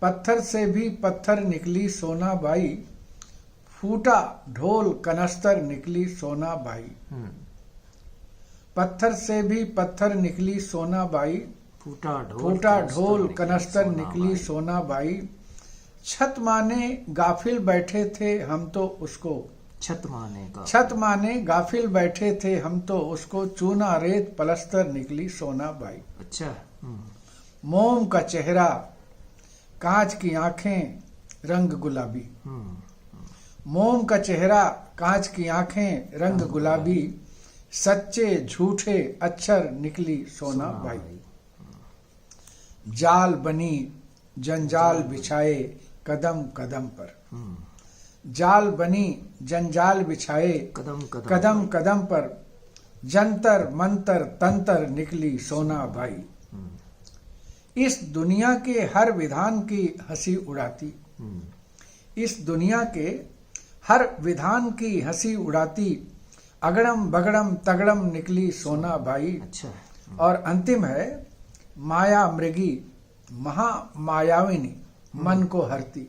पत्थर से भी पत्थर निकली सोना बाई। फूटा ढोल कनस्तर निकली सोना बाई। पत्थर से भी पत्थर निकली सोना बाई। फूटा ढोल कनस्तर निकली सोना बाई। छत माने गाफिल बैठे थे हम तो उसको, छत माने गाफिल बैठे थे हम तो उसको। चूना रेत पलस्तर निकली सोना बाई। अच्छा। मोम का चेहरा कांच की आंखें रंग गुलाबी। मोम का चेहरा कांच की आंखें रंग गुलाबी। सच्चे झूठे अक्षर निकली सोना बाई। जाल बनी जंजाल बिछाए कदम कदम पर। जाल बनी जंजाल बिछाए कदम कदम पर। जंतर मंतर तंतर निकली सोना बाई। इस दुनिया के हर विधान की हंसी उड़ाती, इस दुनिया के हर विधान की हंसी उड़ाती। अगड़म बगड़म तगड़म निकली सोना बाई। अच्छा। और अंतिम है माया मृगी महामायाविनी मन को हरती।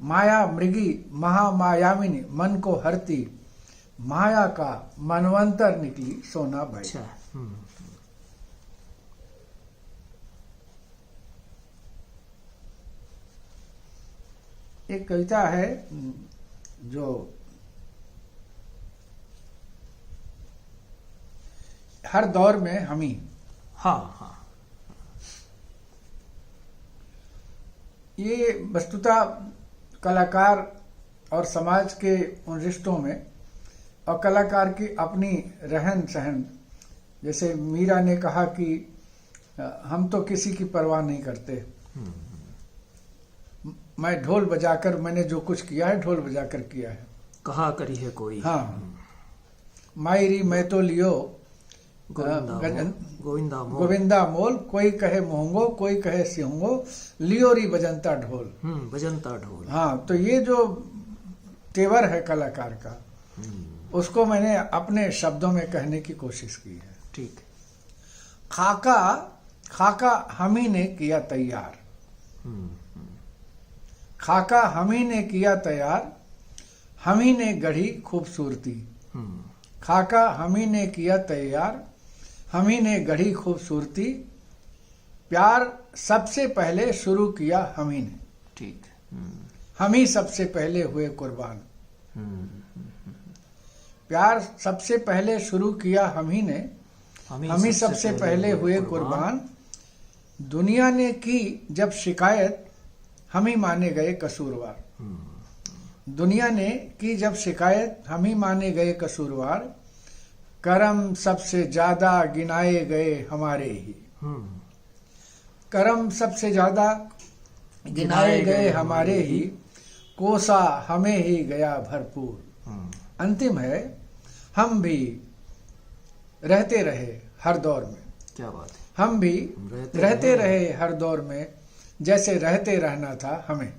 माया मृगी महामायाविनी मन को हरती। माया का मनवंतर निकली सोना बाई। अच्छा। एक कविता है जो हर दौर में हम ही। हाँ हाँ। ये वस्तुतः कलाकार और समाज के उन रिश्तों में और कलाकार की अपनी रहन सहन। जैसे मीरा ने कहा कि हम तो किसी की परवाह नहीं करते, मैं ढोल बजाकर, मैंने जो कुछ किया है ढोल बजाकर किया है। कहा करी है कोई। हाँ, मायरी मैं तो लियो गोविंदा मोल। गोविंदा मोल, कोई कहे मोहंगो कोई कहे सिंहो, लियो री बजंता ढोल। बजंता ढोल। हाँ, तो ये जो तेवर है कलाकार का, उसको मैंने अपने शब्दों में कहने की कोशिश की है। ठीक। खाका खाका हम ही ने किया तैयार, खाका हम ही ने किया तैयार, हम ही ने गढ़ी खूबसूरती। खाका हम ही ने किया तैयार, हम ही ने गढ़ी खूबसूरती, प्यार सबसे पहले शुरू किया हम ही ने। ठीक। हम ही सबसे पहले हुए कुर्बान। प्यार सबसे पहले शुरू किया हम ही ने, हम ही सबसे पहले हुए कुर्बान। दुनिया ने की जब शिकायत, हम ही माने गए कसूरवार। दुनिया ने की जब शिकायत, हम ही माने गए कसूरवार। करम सबसे ज्यादा गिनाए गए हमारे ही, करम सबसे ज्यादा गिनाए गए हमारे ही, कोसा हमें ही गया भरपूर। अंतिम है, हम भी रहते रहे हर दौर में। क्या बात है। हम भी रहते रहे हर दौर में, जैसे रहते रहना था हमें।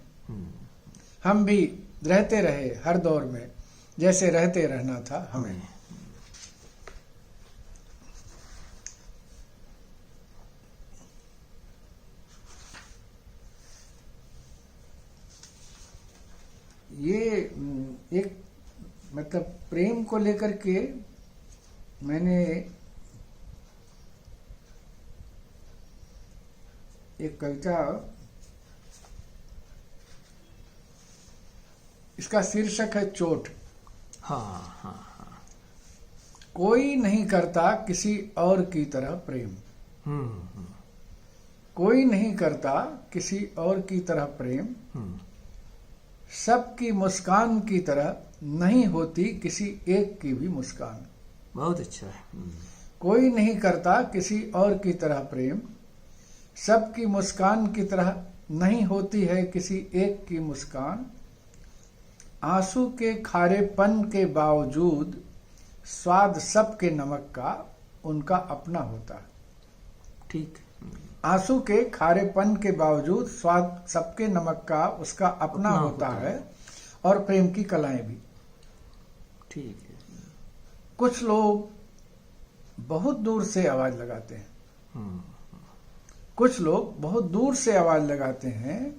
हम भी रहते रहे हर दौर में, जैसे रहते रहना था हमें। ये एक मतलब प्रेम को लेकर के मैंने एक कविता, इसका शीर्षक है चोट। हाँ। कोई नहीं करता किसी और की तरह प्रेम, कोई नहीं करता किसी और की तरह प्रेम, सबकी मुस्कान की तरह नहीं होती किसी एक की भी मुस्कान। बहुत अच्छा है। कोई नहीं करता किसी और की तरह प्रेम, सबकी मुस्कान की तरह नहीं होती है किसी एक की मुस्कान। आंसू के खारेपन के बावजूद स्वाद सबके नमक का उनका अपना होता है। ठीक। आंसू के खारेपन के बावजूद स्वाद सबके नमक का उसका अपना होता है, और प्रेम की कलाएं भी। ठीक है। कुछ लोग बहुत दूर से आवाज लगाते हैं, कुछ लोग बहुत दूर से आवाज लगाते हैं,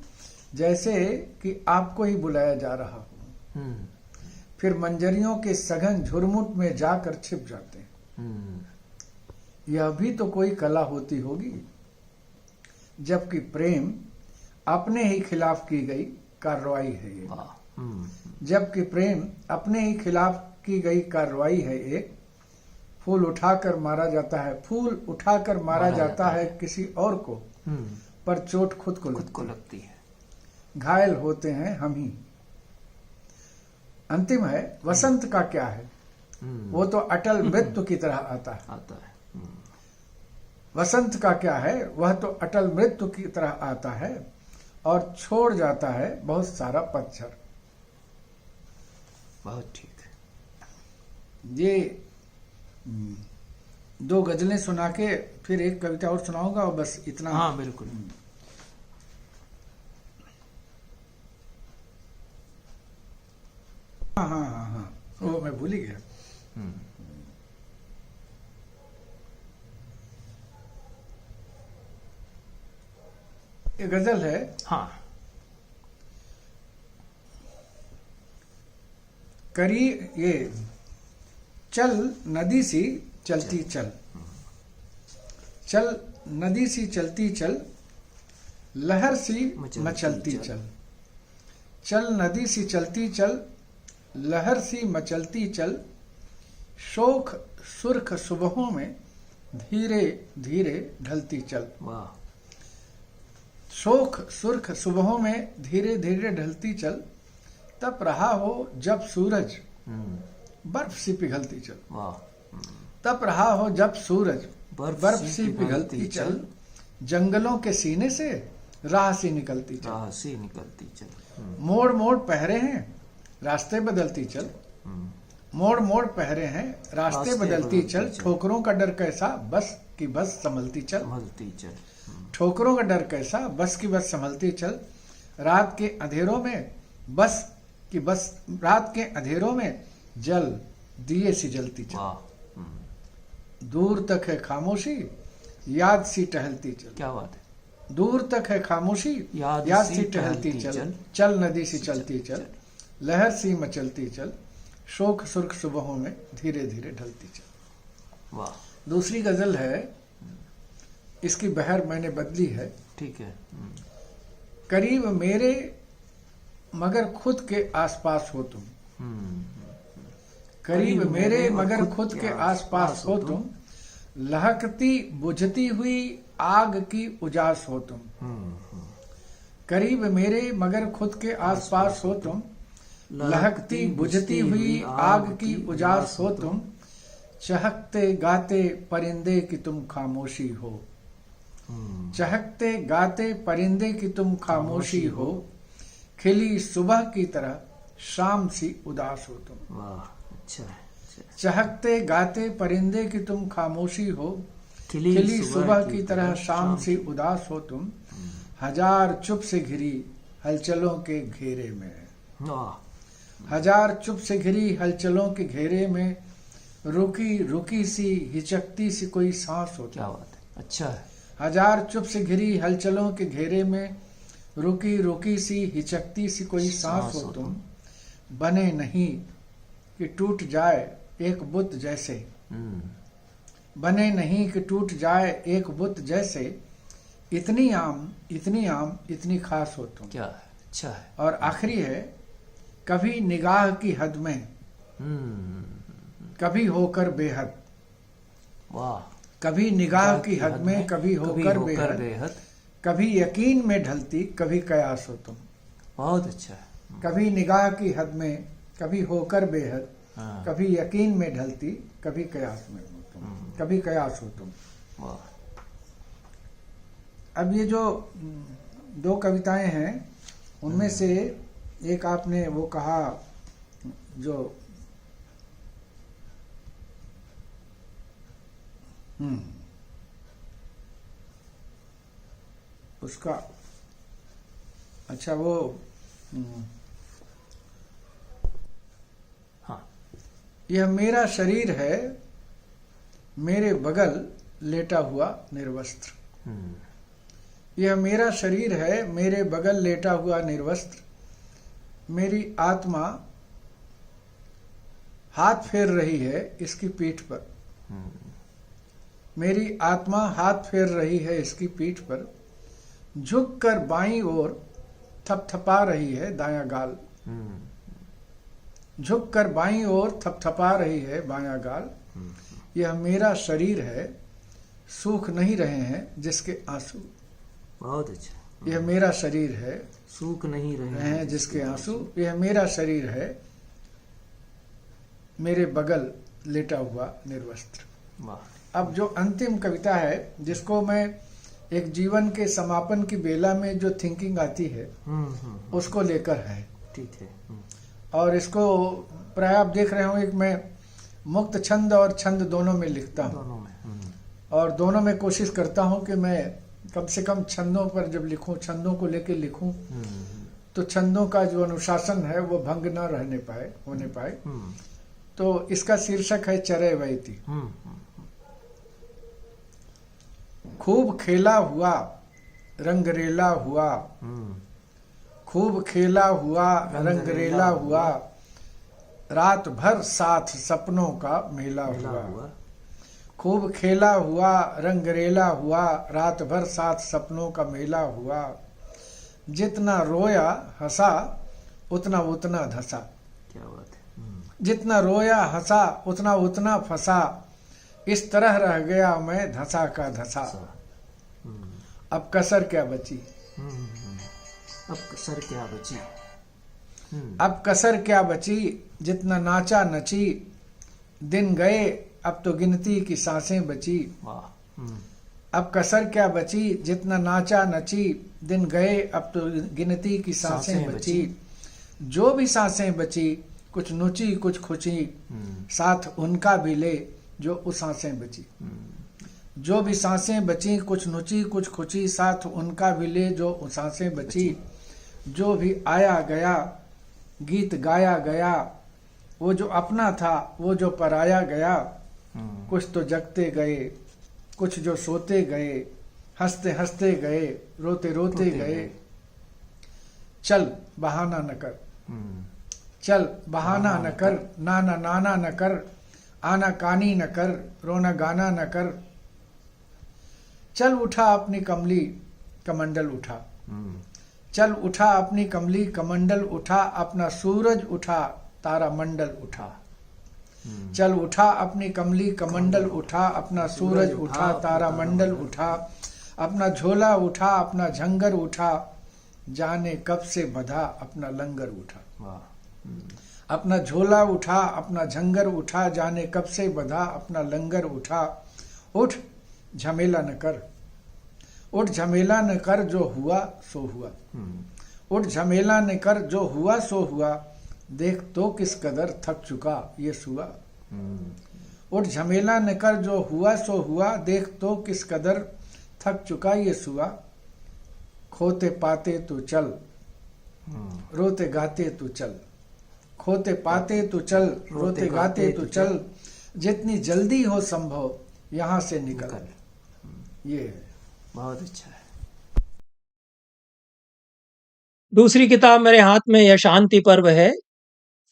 जैसे कि आपको ही बुलाया जा रहा हो। फिर मंजरियों के सघन झुरमुट में जाकर छिप जाते हैं। यह भी तो कोई कला होती होगी, जबकि प्रेम अपने ही खिलाफ की गई कार्रवाई है ये। जबकि प्रेम अपने ही खिलाफ की गई कार्रवाई है एक। फूल उठाकर मारा जाता है, फूल उठाकर मारा जाता है किसी और को, पर चोट खुद को लगती है। घायल होते हैं हम ही। अंतिम है, वसंत का क्या है, वो तो अटल मृत्यु की तरह आता है। वसंत का क्या है, वह तो अटल मृत्यु की तरह आता है, और छोड़ जाता है बहुत सारा पतझड़। बहुत ठीक है। ये दो गजलें सुना के फिर एक कविता और सुनाऊंगा, और बस इतना। हाँ बिल्कुल। हाँ, वो मैं भूल ही गया। ये गजल है। हाँ। करी ये चल नदी सी चलती चल, चल नदी सी चलती चल, लहर सी मचलती चल। चल नदी सी चलती चल, लहर सी मचलती चल, शोख सुर्ख सुबहों में धीरे धीरे ढलती चल। वाह। शोख सुर्ख सुबहों में धीरे धीरे ढलती चल, तप रहा हो जब सूरज बर्फ सी पिघलती चल। वाह। तप रहा हो जब सूरज बर्फ सी पिघलती चल, जंगलों के सीने से राह सी निकलती चल। राह से निकलती चल। मोड़ मोड़ पहरे हैं रास्ते बदलती चल, मोड़ मोड़ पहरे हैं रास्ते बदलती चल। ठोकरों का डर कैसा बस की बस संभलती चल, संभलती चल। ठोकरों का डर कैसा बस की बस संभलती चल। रात के अंधेरों में बस की बस, रात के अंधेरों में जल दिए सी जलती चल। वाह। दूर तक है खामोशी याद सी टहलती चल, क्या बात है। दूर तक है खामोशी याद याद सी सी टहलती टहलती चल। चल। चल नदी सी चलती चल, लहर सी मचलती चल। शोक सुर्ख सुबहों में धीरे धीरे ढलती चल। वाह। दूसरी गजल है, इसकी बहर मैंने बदली है। ठीक है। करीब मेरे मगर खुद के आसपास हो तुम, करीब मेरे मगर खुद के आसपास हो तुम। लहकती बुझती हुई आग की उजास हो तुम, करीब मेरे मगर खुद के आसपास हो तुम। लहकती बुझती हुई आग की उजास हो तुम। चहकते गाते परिंदे की तुम खामोशी हो, चहकते गाते परिंदे की तुम खामोशी हो। खिली सुबह की तरह शाम सी उदास हो तुम। वाह। अच्छा है। अच्छा। चहकते गाते परिंदे की तुम खामोशी हो। खिली खिली सुबह की तरह शाम सी उदास हो तुम। हजार चुप से घिरी हलचलों के घेरे में, वाह। हजार चुप से घिरी हलचलों के घेरे में। रुकी रुकी सी हिचकती सी कोई सांस हो क्या तुम। बात है। अच्छा है। हजार चुप से घिरी हलचलों के घेरे में। रुकी रुकी सी हिचकती सी कोई सांस हो तुम। बने नहीं कि टूट जाए एक बुत जैसे, बने नहीं कि टूट जाए एक बुत जैसे। इतनी आम इतनी खास हो तुम। क्या है। अच्छा है। और आखिरी है, कभी निगाह की हद में कभी होकर बेहद। वाह। कभी निगाह की हद में कभी होकर बेहद। कभी यकीन में ढलती कभी कयास हो तुम। बहुत अच्छा है। कभी निगाह की हद में कभी होकर बेहद। हाँ। कभी यकीन में ढलती कभी कयास में हो तुम, कभी कयास हो तुम। वाह। अब ये जो दो कविताएं हैं उनमें से एक आपने वो कहा जो उसका, अच्छा वो हाँ। यह मेरा शरीर है मेरे बगल लेटा हुआ निर्वस्त्र। यह मेरा शरीर है मेरे बगल लेटा हुआ निर्वस्त्र। मेरी आत्मा हाथ फेर रही है इसकी पीठ पर। मेरी आत्मा हाथ फेर रही है इसकी पीठ पर। झुककर बाईं ओर थपथपा रही है दायां गाल। झुककर बाईं ओर थपथपा रही है बायां गाल। यह मेरा शरीर है सूख नहीं रहे हैं जिसके आंसू। बहुत अच्छा। यह मेरा शरीर है सूख नहीं रहे हैं जिसके आंसू। यह मेरा शरीर है मेरे बगल लेटा हुआ निर्वस्त्र। वाह। अब जो अंतिम कविता है जिसको मैं एक जीवन के समापन की बेला में जो थिंकिंग आती है उसको लेकर है। ठीक है। और इसको प्राय आप देख रहे होंगे कि मैं मुक्त छंद और छंद दोनों में लिखता हूँ। दोनों में। और दोनों में कोशिश करता हूँ कि मैं कम से कम छंदों पर जब लिखूं, छंदों को लेकर लिखूं तो छंदों का जो अनुशासन है वो भंग न होने पाए। तो इसका शीर्षक है चरे वैती। खूब खेला हुआ रंगरेला हुआ, खूब खेला हुआ रंगरेला हुआ। रात भर साथ सपनों का मेला हुआ। खूब खेला हुआ रंगरेला हुआ। रात भर साथ सपनों का मेला हुआ। जितना रोया हंसा उतना उतना धंसा। क्या बात है। जितना रोया हंसा उतना उतना फंसा। इस तरह रह गया मैं धंसा का धंसा। अब कसर क्या बची। अब कसर क्या बची। अब कसर क्या बची। जितना नाचा नची दिन गए अब तो गिनती की सांसें बची। वाह। अब कसर क्या बची जितना नाचा नची, दिन गए अब तो गिनती की सांसें सांसें बची। जो भी सांसें बची कुछ नुची कुछ खुची, साथ उनका भी ले जो उस सांसें बची। जो भी सांसें बची कुछ नुची कुछ खुची, साथ उनका भी ले जो उस सांसें बची। जो भी आया गया गीत गाया गया, वो जो अपना था वो जो पराया गया। कुछ तो जगते गए कुछ जो सोते गए, हंसते हंसते गए रोते रोते गए। चल बहाना न कर, चल बहाना न कर, नाना नाना न कर, आना कानी न कर, रोना गाना न कर। चल उठा अपनी कमली कमंडल उठा, चल उठा अपनी कमली कमंडल उठा, अपना सूरज उठा तारा मंडल उठा। चल उठा अपनी कमली कमंडल उठा, अपना सूरज उठा तारा मंडल उठा। अपना झोला उठा अपना झंगर उठा, जाने कब से बधा अपना लंगर उठा। अपना झोला उठा अपना झंगर उठा, जाने कब से बधा अपना लंगर उठा। उठ झमेला न कर, उठ झमेला न कर, जो हुआ सो हुआ। उठ झमेला न कर, जो हुआ सो हुआ, देख तो किस कदर थक चुका ये सुआ। उठ झमेला न कर, जो हुआ सो हुआ, देख तो किस कदर थक चुका ये सुआ। खोते पाते तू चल, रोते गाते तू चल, खोते पाते तू चल, रोते गाते तू चल, जितनी जल्दी हो संभव यहाँ से निकल। ये है। बहुत अच्छा है। दूसरी किताब मेरे हाथ में यह शांति पर्व है।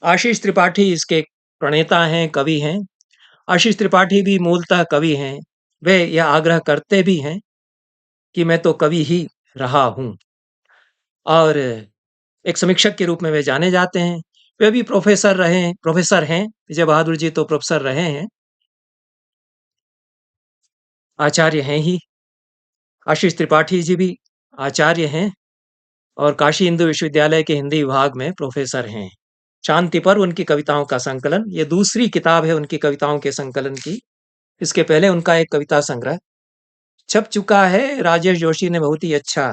आशीष त्रिपाठी इसके प्रणेता हैं, कवि हैं। आशीष त्रिपाठी भी मूलतः कवि हैं। वे यह आग्रह करते भी हैं कि मैं तो कवि ही रहा हूं, और एक समीक्षक के रूप में वे जाने जाते हैं। वे भी प्रोफेसर हैं। विजय बहादुर जी तो प्रोफेसर रहे हैं, आचार्य हैं ही। आशीष त्रिपाठी जी भी आचार्य हैं और काशी हिंदू विश्वविद्यालय के हिंदी विभाग में प्रोफेसर हैं। शांति पर्व उनकी कविताओं का संकलन, ये दूसरी किताब है उनकी कविताओं के संकलन की। इसके पहले उनका एक कविता संग्रह छप चुका है। राजेश जोशी ने बहुत ही अच्छा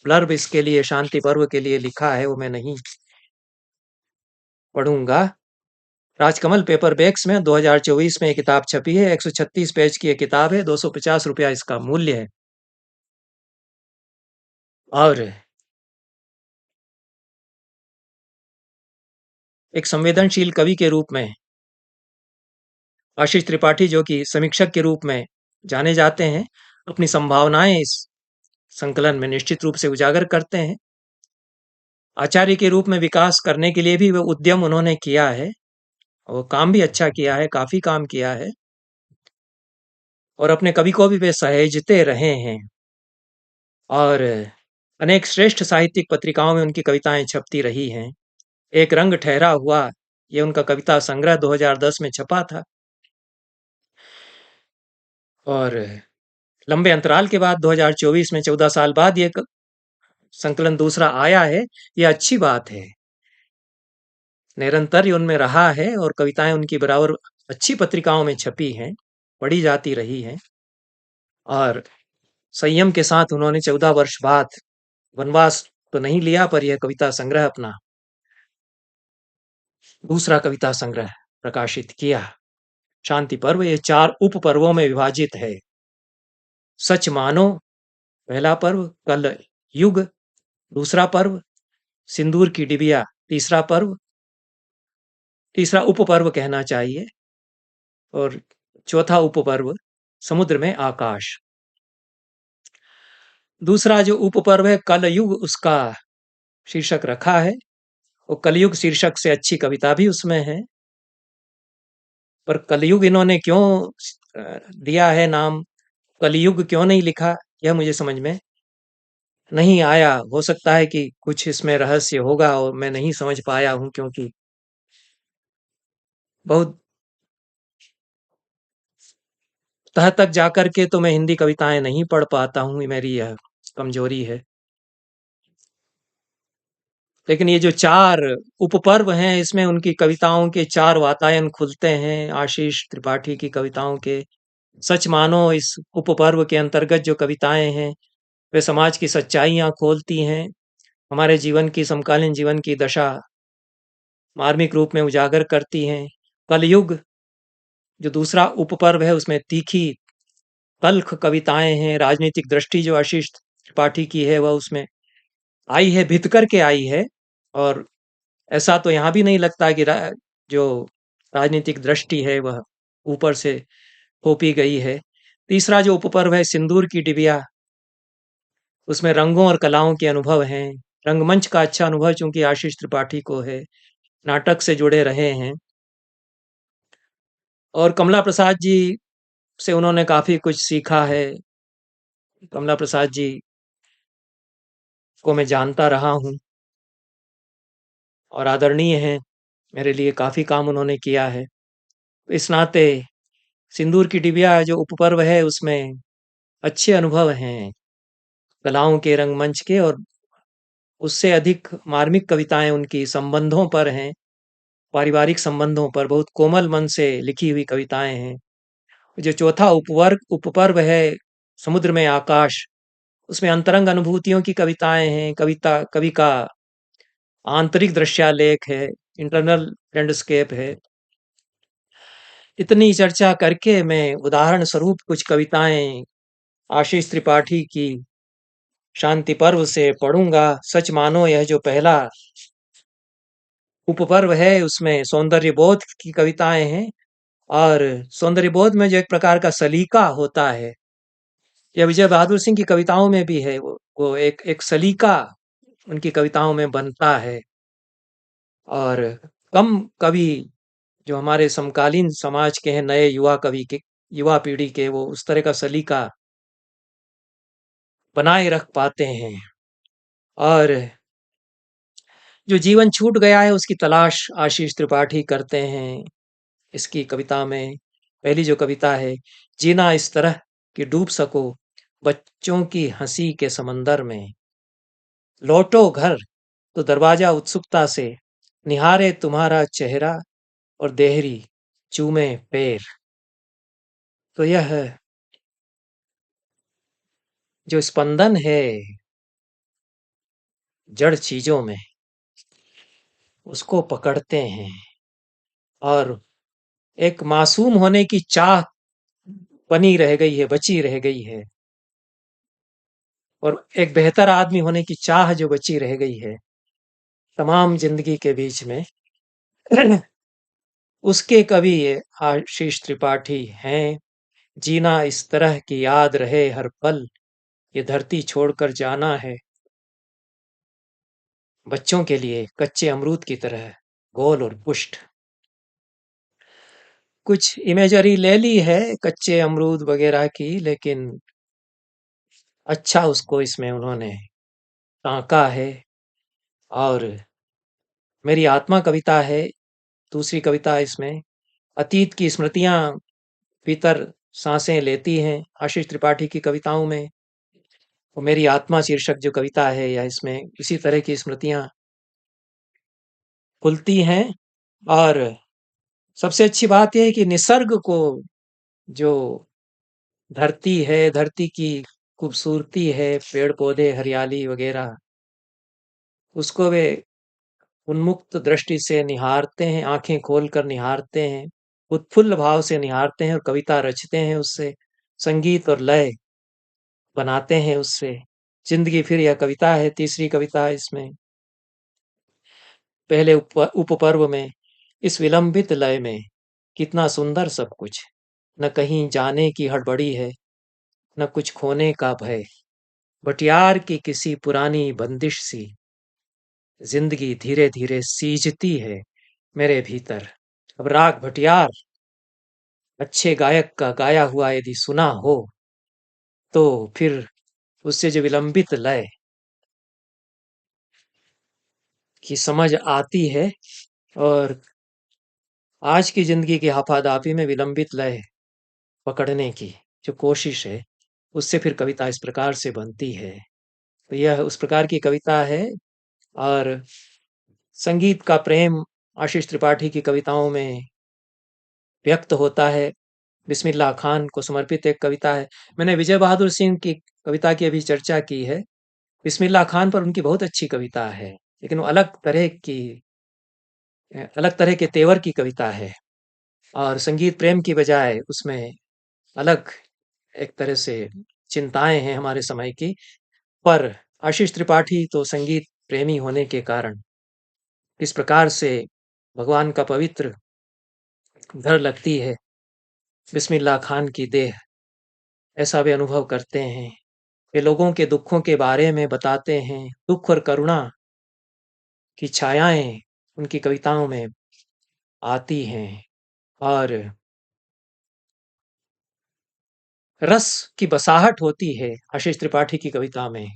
ब्लर्ब इसके लिए, शांति पर्व के लिए लिखा है, वो मैं नहीं पढ़ूंगा। राजकमल पेपरबैक्स में 2024 में ये किताब छपी है। 136 पेज की ये किताब है। 250 रुपया इसका मूल्य है। और एक संवेदनशील कवि के रूप में आशीष त्रिपाठी, जो कि समीक्षक के रूप में जाने जाते हैं, अपनी संभावनाएं इस संकलन में निश्चित रूप से उजागर करते हैं। आचार्य के रूप में विकास करने के लिए भी वो उद्यम उन्होंने किया है, और काम भी अच्छा किया है, काफी काम किया है। और अपने कवि को भी वे सहेजते रहे हैं, और अनेक श्रेष्ठ साहित्यिक पत्रिकाओं में उनकी कविताएं छपती रही हैं। एक रंग ठहरा हुआ, ये उनका कविता संग्रह 2010 में छपा था, और लंबे अंतराल के बाद 2024 में 14 साल बाद ये संकलन दूसरा आया है। ये अच्छी बात है। निरंतर उनमें रहा है और कविताएं उनकी बराबर अच्छी पत्रिकाओं में छपी हैं, पढ़ी जाती रही हैं। और संयम के साथ उन्होंने 14 वर्ष बाद वनवास तो नहीं लिया, पर यह कविता संग्रह अपना दूसरा कविता संग्रह प्रकाशित किया। शांति पर्व ये 4 उप पर्वों में विभाजित है। सच मानो पहला पर्व, कल युग दूसरा पर्व, सिंदूर की डिबिया तीसरा पर्व, तीसरा उपपर्व कहना चाहिए, और चौथा उपपर्व समुद्र में आकाश। दूसरा जो उपपर्व है कलयुग, उसका शीर्षक रखा है, और कलयुग शीर्षक से अच्छी कविता भी उसमें है। पर कलयुग इन्होंने क्यों दिया है नाम, कलयुग क्यों नहीं लिखा, यह मुझे समझ में नहीं आया। हो सकता है कि कुछ इसमें रहस्य होगा और मैं नहीं समझ पाया हूं, क्योंकि बहुत तह तक जाकर के तो मैं हिंदी कविताएं नहीं पढ़ पाता हूं, मेरी यह कमजोरी है। लेकिन ये जो 4 उपपर्व हैं, इसमें उनकी कविताओं के 4 वातायन खुलते हैं, आशीष त्रिपाठी की कविताओं के। सच मानो इस उपपर्व के अंतर्गत जो कविताएँ हैं, वे समाज की सच्चाइयाँ खोलती हैं, हमारे जीवन की समकालीन जीवन की दशा मार्मिक रूप में उजागर करती हैं। कलयुग जो दूसरा उपपर्व है, उसमें तीखी तल्ख कविताएँ हैं, राजनीतिक दृष्टि जो आशीष त्रिपाठी की है, वह उसमें आई है, भित कर के आई है। और ऐसा तो यहाँ भी नहीं लगता कि जो राजनीतिक दृष्टि है वह ऊपर से थोपी गई है। तीसरा जो उपपर्व है सिंदूर की डिबिया, उसमें रंगों और कलाओं के अनुभव हैं। रंगमंच का अच्छा अनुभव चूंकि आशीष त्रिपाठी को है, नाटक से जुड़े रहे हैं। और कमला प्रसाद जी से उन्होंने काफी कुछ सीखा है। कमला प्रसाद जी को मैं जानता रहा हूँ और आदरणीय हैं, मेरे लिए काफी काम उन्होंने किया है। इस नाते सिंदूर की डिबिया जो उपपर्व है उसमें अच्छे अनुभव हैं कलाओं के, रंगमंच के, और उससे अधिक मार्मिक कविताएं उनकी संबंधों पर हैं, पारिवारिक संबंधों पर बहुत कोमल मन से लिखी हुई कविताएं हैं। जो चौथा उपवर्ग उपपर्व है समुद्र में आकाश, उसमें अंतरंग अनुभूतियों की कविताएं हैं। कवि का आंतरिक दृश्यालेख है, इंटरनल लैंडस्केप है। इतनी चर्चा करके मैं उदाहरण स्वरूप कुछ कविताएं आशीष त्रिपाठी की शांति पर्व से पढ़ूंगा। सच मानो यह जो पहला उपपर्व है उसमें सौंदर्य बोध की कविताएं हैं, और सौंदर्य बोध में जो एक प्रकार का सलीका होता है, यह विजय बहादुर सिंह की कविताओं में भी है। वो एक सलीका उनकी कविताओं में बनता है। और कम कवि जो हमारे समकालीन समाज के हैं, नए युवा कवि के, युवा पीढ़ी के, वो उस तरह का सलीका बनाए रख पाते हैं। और जो जीवन छूट गया है उसकी तलाश आशीष त्रिपाठी करते हैं इसकी कविता में। पहली जो कविता है, जीना इस तरह कि डूब सको बच्चों की हंसी के समंदर में, लौटो घर तो दरवाजा उत्सुकता से निहारे तुम्हारा चेहरा और देहरी चूमे पैर। तो यह जो स्पंदन है जड़ चीजों में, उसको पकड़ते हैं, और एक मासूम होने की चाह बनी रह गई है, बची रह गई है, और एक बेहतर आदमी होने की चाह जो बची रह गई है तमाम जिंदगी के बीच में, उसके कवि ये आशीष त्रिपाठी हैं। जीना इस तरह की याद रहे हर पल, ये धरती छोड़कर जाना है, बच्चों के लिए कच्चे अमरूद की तरह गोल और पुष्ट। कुछ इमेजरी ले ली है कच्चे अमरूद वगैरह की, लेकिन अच्छा उसको इसमें उन्होंने टांका है। और मेरी आत्मा कविता है दूसरी कविता। इसमें अतीत की स्मृतियां भीतर सांसें लेती हैं आशीष त्रिपाठी की कविताओं में। वो मेरी आत्मा शीर्षक जो कविता है, या इसमें इसी तरह की स्मृतियां खुलती हैं। और सबसे अच्छी बात यह है कि निसर्ग को, जो धरती है, धरती की खूबसूरती है, पेड़ पौधे, हरियाली वगैरह, उसको वे उन्मुक्त दृष्टि से निहारते हैं, आंखें खोलकर निहारते हैं, उत्फुल्ल भाव से निहारते हैं, और कविता रचते हैं उससे, संगीत और लय बनाते हैं उससे। जिंदगी फिर यह कविता है, तीसरी कविता इसमें। पहले उपपर्व में इस विलंबित लय में कितना सुंदर सब कुछ, न कहीं जाने की हड़बड़ी है, न कुछ खोने का भय, भटियार की किसी पुरानी बंदिश सी जिंदगी धीरे धीरे सीजती है मेरे भीतर। अब राग भटियार अच्छे गायक का गाया हुआ यदि सुना हो, तो फिर उससे जो विलंबित लय की समझ आती है, और आज की जिंदगी की हाफादाफी में विलंबित लय पकड़ने की जो कोशिश है, उससे फिर कविता इस प्रकार से बनती है। तो यह उस प्रकार की कविता है। और संगीत का प्रेम आशीष त्रिपाठी की कविताओं में व्यक्त होता है। बिस्मिल्लाह खान को समर्पित एक कविता है। मैंने विजय बहादुर सिंह की कविता की अभी चर्चा की है। बिस्मिल्लाह खान पर उनकी बहुत अच्छी कविता है, लेकिन वो अलग तरह के तेवर की कविता है और संगीत प्रेम की बजाय उसमें अलग एक तरह से चिंताएं हैं हमारे समय की। पर आशीष त्रिपाठी तो संगीत प्रेमी होने के कारण किस प्रकार से भगवान का पवित्र घर लगती है बिस्मिल्लाह खान की देह, ऐसा वे अनुभव करते हैं। वे लोगों के दुखों के बारे में बताते हैं। दुख और करुणा की छायाएं उनकी कविताओं में आती हैं और रस की बसाहट होती है आशीष त्रिपाठी की कविता में।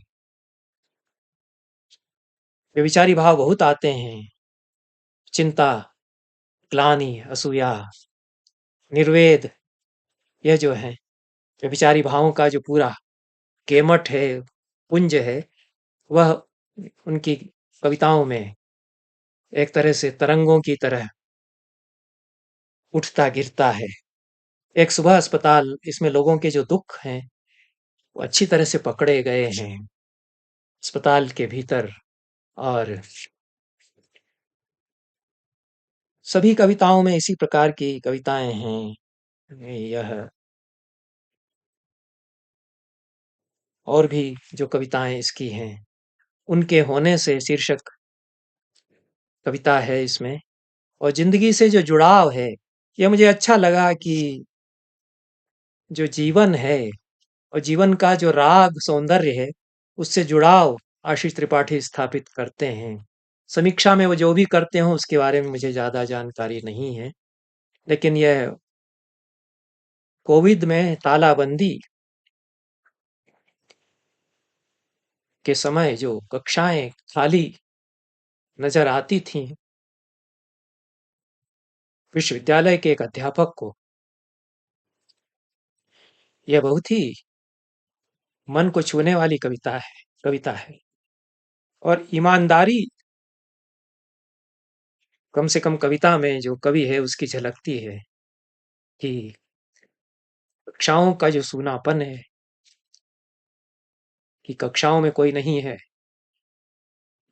व्यभिचारी भाव बहुत आते हैं। चिंता, ग्लानि, असूया, निर्वेद, यह जो है व्यभिचारी भावों का जो पूरा केमठ है, पुंज है, वह उनकी कविताओं में एक तरह से तरंगों की तरह उठता गिरता है। एक सुबह अस्पताल, इसमें लोगों के जो दुख हैं वो अच्छी तरह से पकड़े गए हैं अस्पताल के भीतर। और सभी कविताओं में इसी प्रकार की कविताएं हैं। यह और भी जो कविताएं इसकी हैं, उनके होने से शीर्षक कविता है इसमें। और जिंदगी से जो जुड़ाव है, यह मुझे अच्छा लगा कि जो जीवन है और जीवन का जो राग सौंदर्य है, उससे जुड़ाव आशीष त्रिपाठी स्थापित करते हैं। समीक्षा में वो जो भी करते हो उसके बारे में मुझे ज्यादा जानकारी नहीं है, लेकिन यह कोविड में तालाबंदी के समय जो कक्षाएं खाली नजर आती थीं, विश्वविद्यालय के एक अध्यापक को यह बहुत ही मन को छूने वाली कविता है। और ईमानदारी कम से कम कविता में जो कवि है उसकी झलकती है कि कक्षाओं का जो सूनापन है, कि कक्षाओं में कोई नहीं है,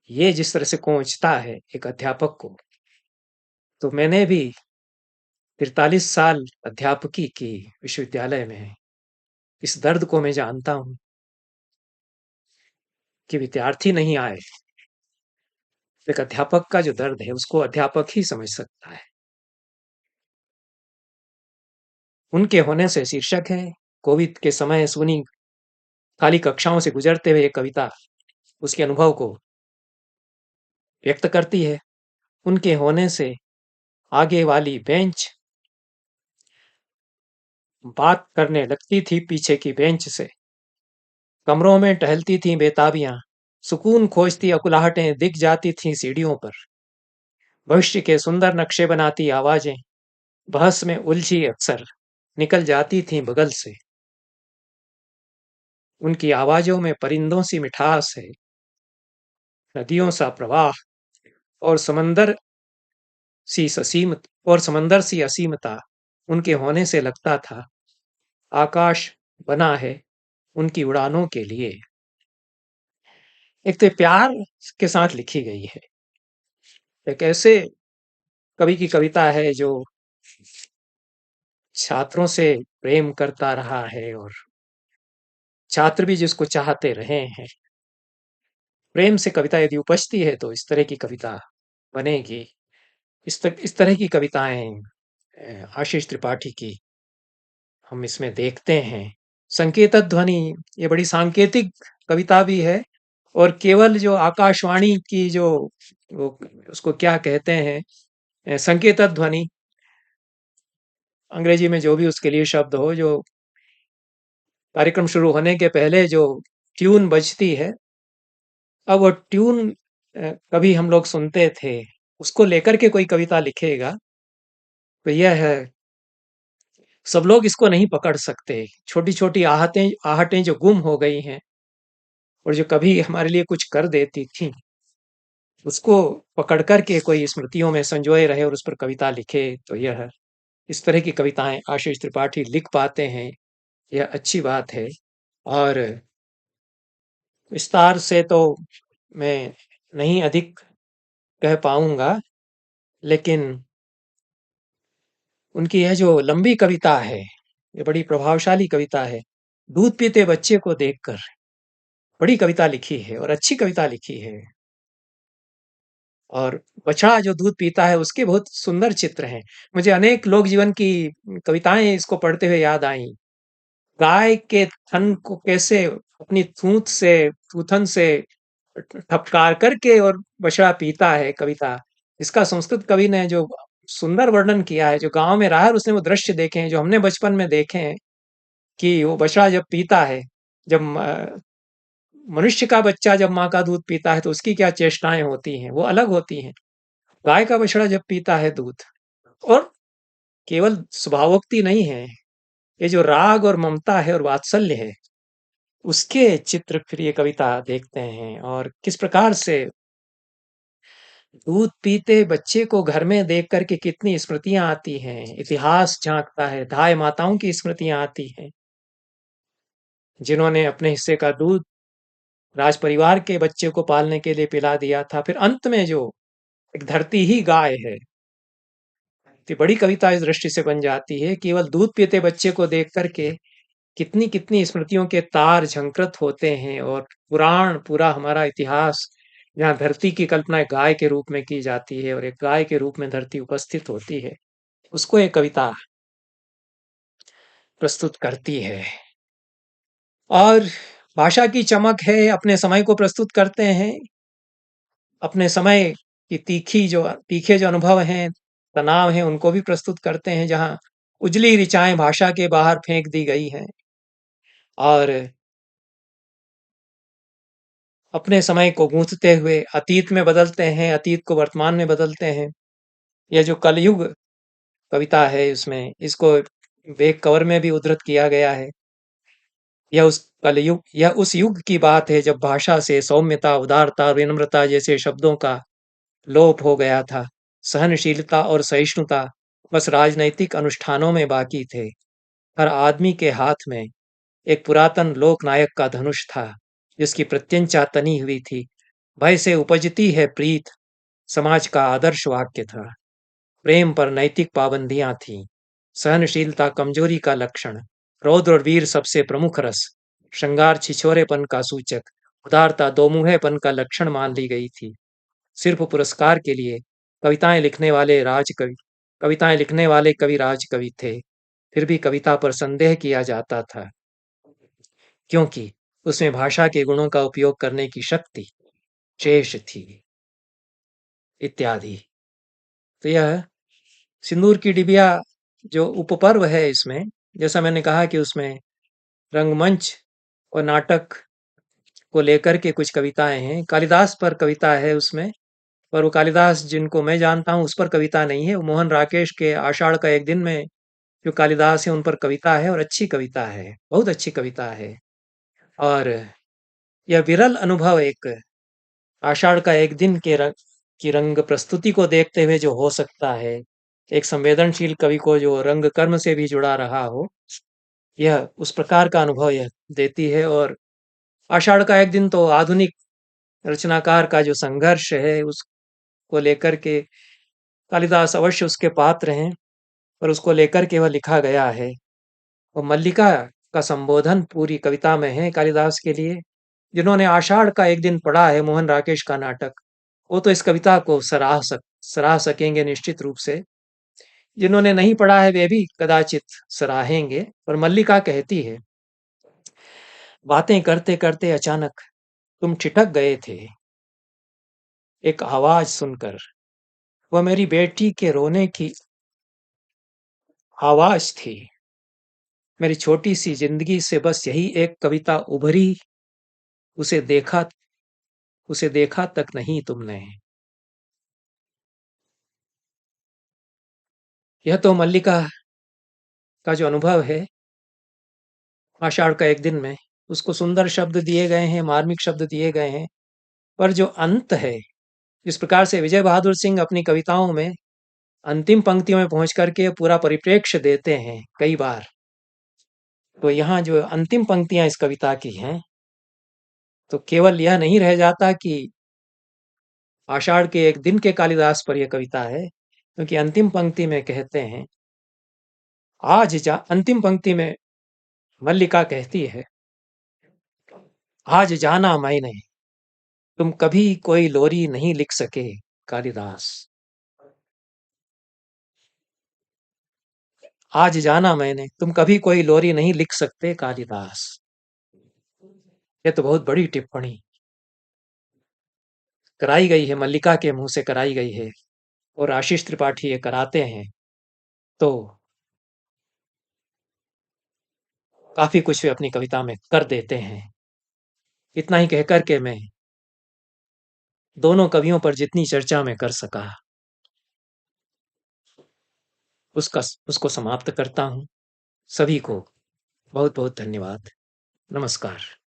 ये जिस तरह से कोंचता है एक अध्यापक को। तो मैंने भी 43 साल अध्यापकी की विश्वविद्यालय में, इस दर्द को मैं जानता हूं कि विद्यार्थी नहीं आए। एक अध्यापक का जो दर्द है उसको अध्यापक ही समझ सकता है। उनके होने से शीर्षक है कोविड के समय सुनी खाली कक्षाओं से गुजरते हुए एक कविता उसके अनुभव को व्यक्त करती है। उनके होने से आगे वाली बेंच बात करने लगती थी पीछे की बेंच से। कमरों में टहलती थीं बेताबियां, सुकून खोजती अकुलाहटें दिख जाती थीं सीढ़ियों पर। भविष्य के सुंदर नक्शे बनाती आवाजें बहस में उलझी अक्सर निकल जाती थीं बगल से। उनकी आवाजों में परिंदों सी मिठास है, नदियों सा प्रवाह और समंदर सी असीमता। उनके होने से लगता था आकाश बना है उनकी उड़ानों के लिए। एक तो प्यार के साथ लिखी गई है, एक ऐसे कवि की कविता है जो छात्रों से प्रेम करता रहा है और छात्र भी जिसको चाहते रहे हैं। प्रेम से कविता यदि उपजती है तो इस तरह की कविता बनेगी। इस तरह की कविताएं आशीष त्रिपाठी की हम इसमें देखते हैं। संकेत ध्वनि, ये बड़ी सांकेतिक कविता भी है। और केवल जो आकाशवाणी की जो वो उसको क्या कहते हैं, संकेत ध्वनि, अंग्रेजी में जो भी उसके लिए शब्द हो, जो कार्यक्रम शुरू होने के पहले जो ट्यून बजती है, अब वो ट्यून कभी हम लोग सुनते थे, उसको लेकर के कोई कविता लिखेगा तो यह है, सब लोग इसको नहीं पकड़ सकते। छोटी छोटी आहटें आहटें जो गुम हो गई हैं और जो कभी हमारे लिए कुछ कर देती थी, उसको पकड़ कर के कोई स्मृतियों में संजोए रहे और उस पर कविता लिखे, तो यह इस तरह की कविताएं आशीष त्रिपाठी लिख पाते हैं, यह अच्छी बात है। और विस्तार से तो मैं नहीं अधिक कह पाऊंगा, लेकिन उनकी यह जो लंबी कविता है, ये बड़ी प्रभावशाली कविता है। दूध पीते बच्चे को देखकर बड़ी कविता लिखी है और अच्छी कविता लिखी है। और बछड़ा जो दूध पीता है उसके बहुत सुंदर चित्र हैं। मुझे अनेक लोक जीवन की कविताएं इसको पढ़ते हुए याद आई। गाय के थन को कैसे अपनी थूथन से ठपकार करके और बछड़ा पीता है, कविता। इसका संस्कृत कवि ने जो सुंदर वर्णन किया है, जो गांव में रहा है और उसने वो दृश्य देखे हैं जो हमने बचपन में देखे हैं, कि वो बछड़ा जब पीता है, जब मनुष्य का बच्चा जब माँ का दूध पीता है तो उसकी क्या चेष्टाएं होती हैं, वो अलग होती हैं। गाय का बछड़ा जब पीता है दूध, और केवल स्वभावोक्ति नहीं है, ये जो राग और ममता है और वात्सल्य है, उसके चित्र फिर ये कविता देखते हैं। और किस प्रकार से दूध पीते बच्चे को घर में देख करके कितनी स्मृतियां आती हैं, इतिहास झांकता है, दाई माताओं की स्मृतियां आती हैं, जिन्होंने अपने हिस्से का दूध राज परिवार के बच्चे को पालने के लिए पिला दिया था। फिर अंत में जो एक धरती ही गाय है, तो बड़ी कविता इस दृष्टि से बन जाती है। केवल दूध पीते बच्चे को देख करके कितनी कितनी स्मृतियों के तार झंकृत होते हैं, और पुराण पूरा हमारा इतिहास, जहाँ धरती की कल्पना एक गाय के रूप में की जाती है और एक गाय के रूप में धरती उपस्थित होती है, उसको एक कविता प्रस्तुत करती है। और भाषा की चमक है, अपने समय को प्रस्तुत करते हैं, अपने समय की तीखे जो अनुभव हैं, तनाव हैं, उनको भी प्रस्तुत करते हैं, जहाँ उजली ऋचाएं भाषा के बाहर फेंक दी गई हैं। और अपने समय को गूंथते हुए अतीत में बदलते हैं, अतीत को वर्तमान में बदलते हैं। यह जो कलयुग कविता है, उसमें इसको बैक कवर में भी उद्धृत किया गया है। यह उस युग की बात है जब भाषा से सौम्यता, उदारता, विनम्रता जैसे शब्दों का लोप हो गया था। सहनशीलता और सहिष्णुता बस राजनैतिक अनुष्ठानों में बाकी थे। हर आदमी के हाथ में एक पुरातन लोकनायक का धनुष था, जिसकी प्रत्यंचा तनी हुई थी। भय से उपजती है प्रीत समाज का आदर्श वाक्य था। प्रेम पर नैतिक पाबंदियां थीं। सहनशीलता कमजोरी का लक्षण, रौद्र और वीर सबसे प्रमुख रस, श्रृंगार छिछोरेपन का सूचक, उदारता दोमुहेपन का लक्षण मान ली गई थी। सिर्फ पुरस्कार के लिए कविताएं लिखने वाले कवि राजकवि थे। फिर भी कविता पर संदेह किया जाता था, क्योंकि उसमें भाषा के गुणों का उपयोग करने की शक्ति शेष थी, इत्यादि। तो यह सिंदूर की डिबिया जो उपपर्व है, इसमें जैसा मैंने कहा कि उसमें रंगमंच और नाटक को लेकर के कुछ कविताएं हैं। कालिदास पर कविता है उसमें, पर वो कालिदास जिनको मैं जानता हूँ उस पर कविता नहीं है। वो मोहन राकेश के आषाढ़ का एक दिन में जो कालिदास है उन पर कविता है, और अच्छी कविता है, बहुत अच्छी कविता है। और यह विरल अनुभव एक आषाढ़ का एक दिन की रंग प्रस्तुति को देखते हुए जो हो सकता है, एक संवेदनशील कवि को जो रंग कर्म से भी जुड़ा रहा हो, यह उस प्रकार का अनुभव यह देती है। और आषाढ़ का एक दिन तो आधुनिक रचनाकार का जो संघर्ष है उसको लेकर के कालिदास अवश्य उसके पात्र हैं, पर उसको लेकर के वह लिखा गया है। और मल्लिका का संबोधन पूरी कविता में है कालिदास के लिए। जिन्होंने आषाढ़ का एक दिन पढ़ा है मोहन राकेश का नाटक, वो तो इस कविता को सराह सकेंगे निश्चित रूप से। जिन्होंने नहीं पढ़ा है वे भी कदाचित सराहेंगे। पर मल्लिका कहती है, बातें करते करते अचानक तुम ठिठक गए थे, एक आवाज सुनकर। वह मेरी बेटी के रोने की आवाज थी। मेरी छोटी सी जिंदगी से बस यही एक कविता उभरी, उसे देखा उसे देखा तक नहीं तुमने। यह तो मल्लिका का जो अनुभव है आषाढ़ का एक दिन में, उसको सुंदर शब्द दिए गए हैं, मार्मिक शब्द दिए गए हैं, पर जो अंत है जिस प्रकार से विजय बहादुर सिंह अपनी कविताओं में अंतिम पंक्तियों में पहुंच करके पूरा परिप्रेक्ष्य देते हैं कई बार, तो यहाँ जो अंतिम पंक्तियां इस कविता की हैं, तो केवल यह नहीं रह जाता कि आषाढ़ के एक दिन के कालिदास पर यह कविता है, क्योंकि अंतिम पंक्ति में कहते हैं, अंतिम पंक्ति में मल्लिका कहती है, आज जाना मैंने, तुम कभी कोई लोरी नहीं लिख सके कालिदास। आज जाना मैंने, तुम कभी कोई लोरी नहीं लिख सकते कालिदास। ये तो बहुत बड़ी टिप्पणी कराई गई है, मल्लिका के मुंह से कराई गई है, और आशीष त्रिपाठी ये कराते हैं, तो काफी कुछ वे अपनी कविता में कर देते हैं। इतना ही कहकर के मैं दोनों कवियों पर जितनी चर्चा मैं कर सका उसको समाप्त करता हूं। सभी को बहुत बहुत धन्यवाद। नमस्कार।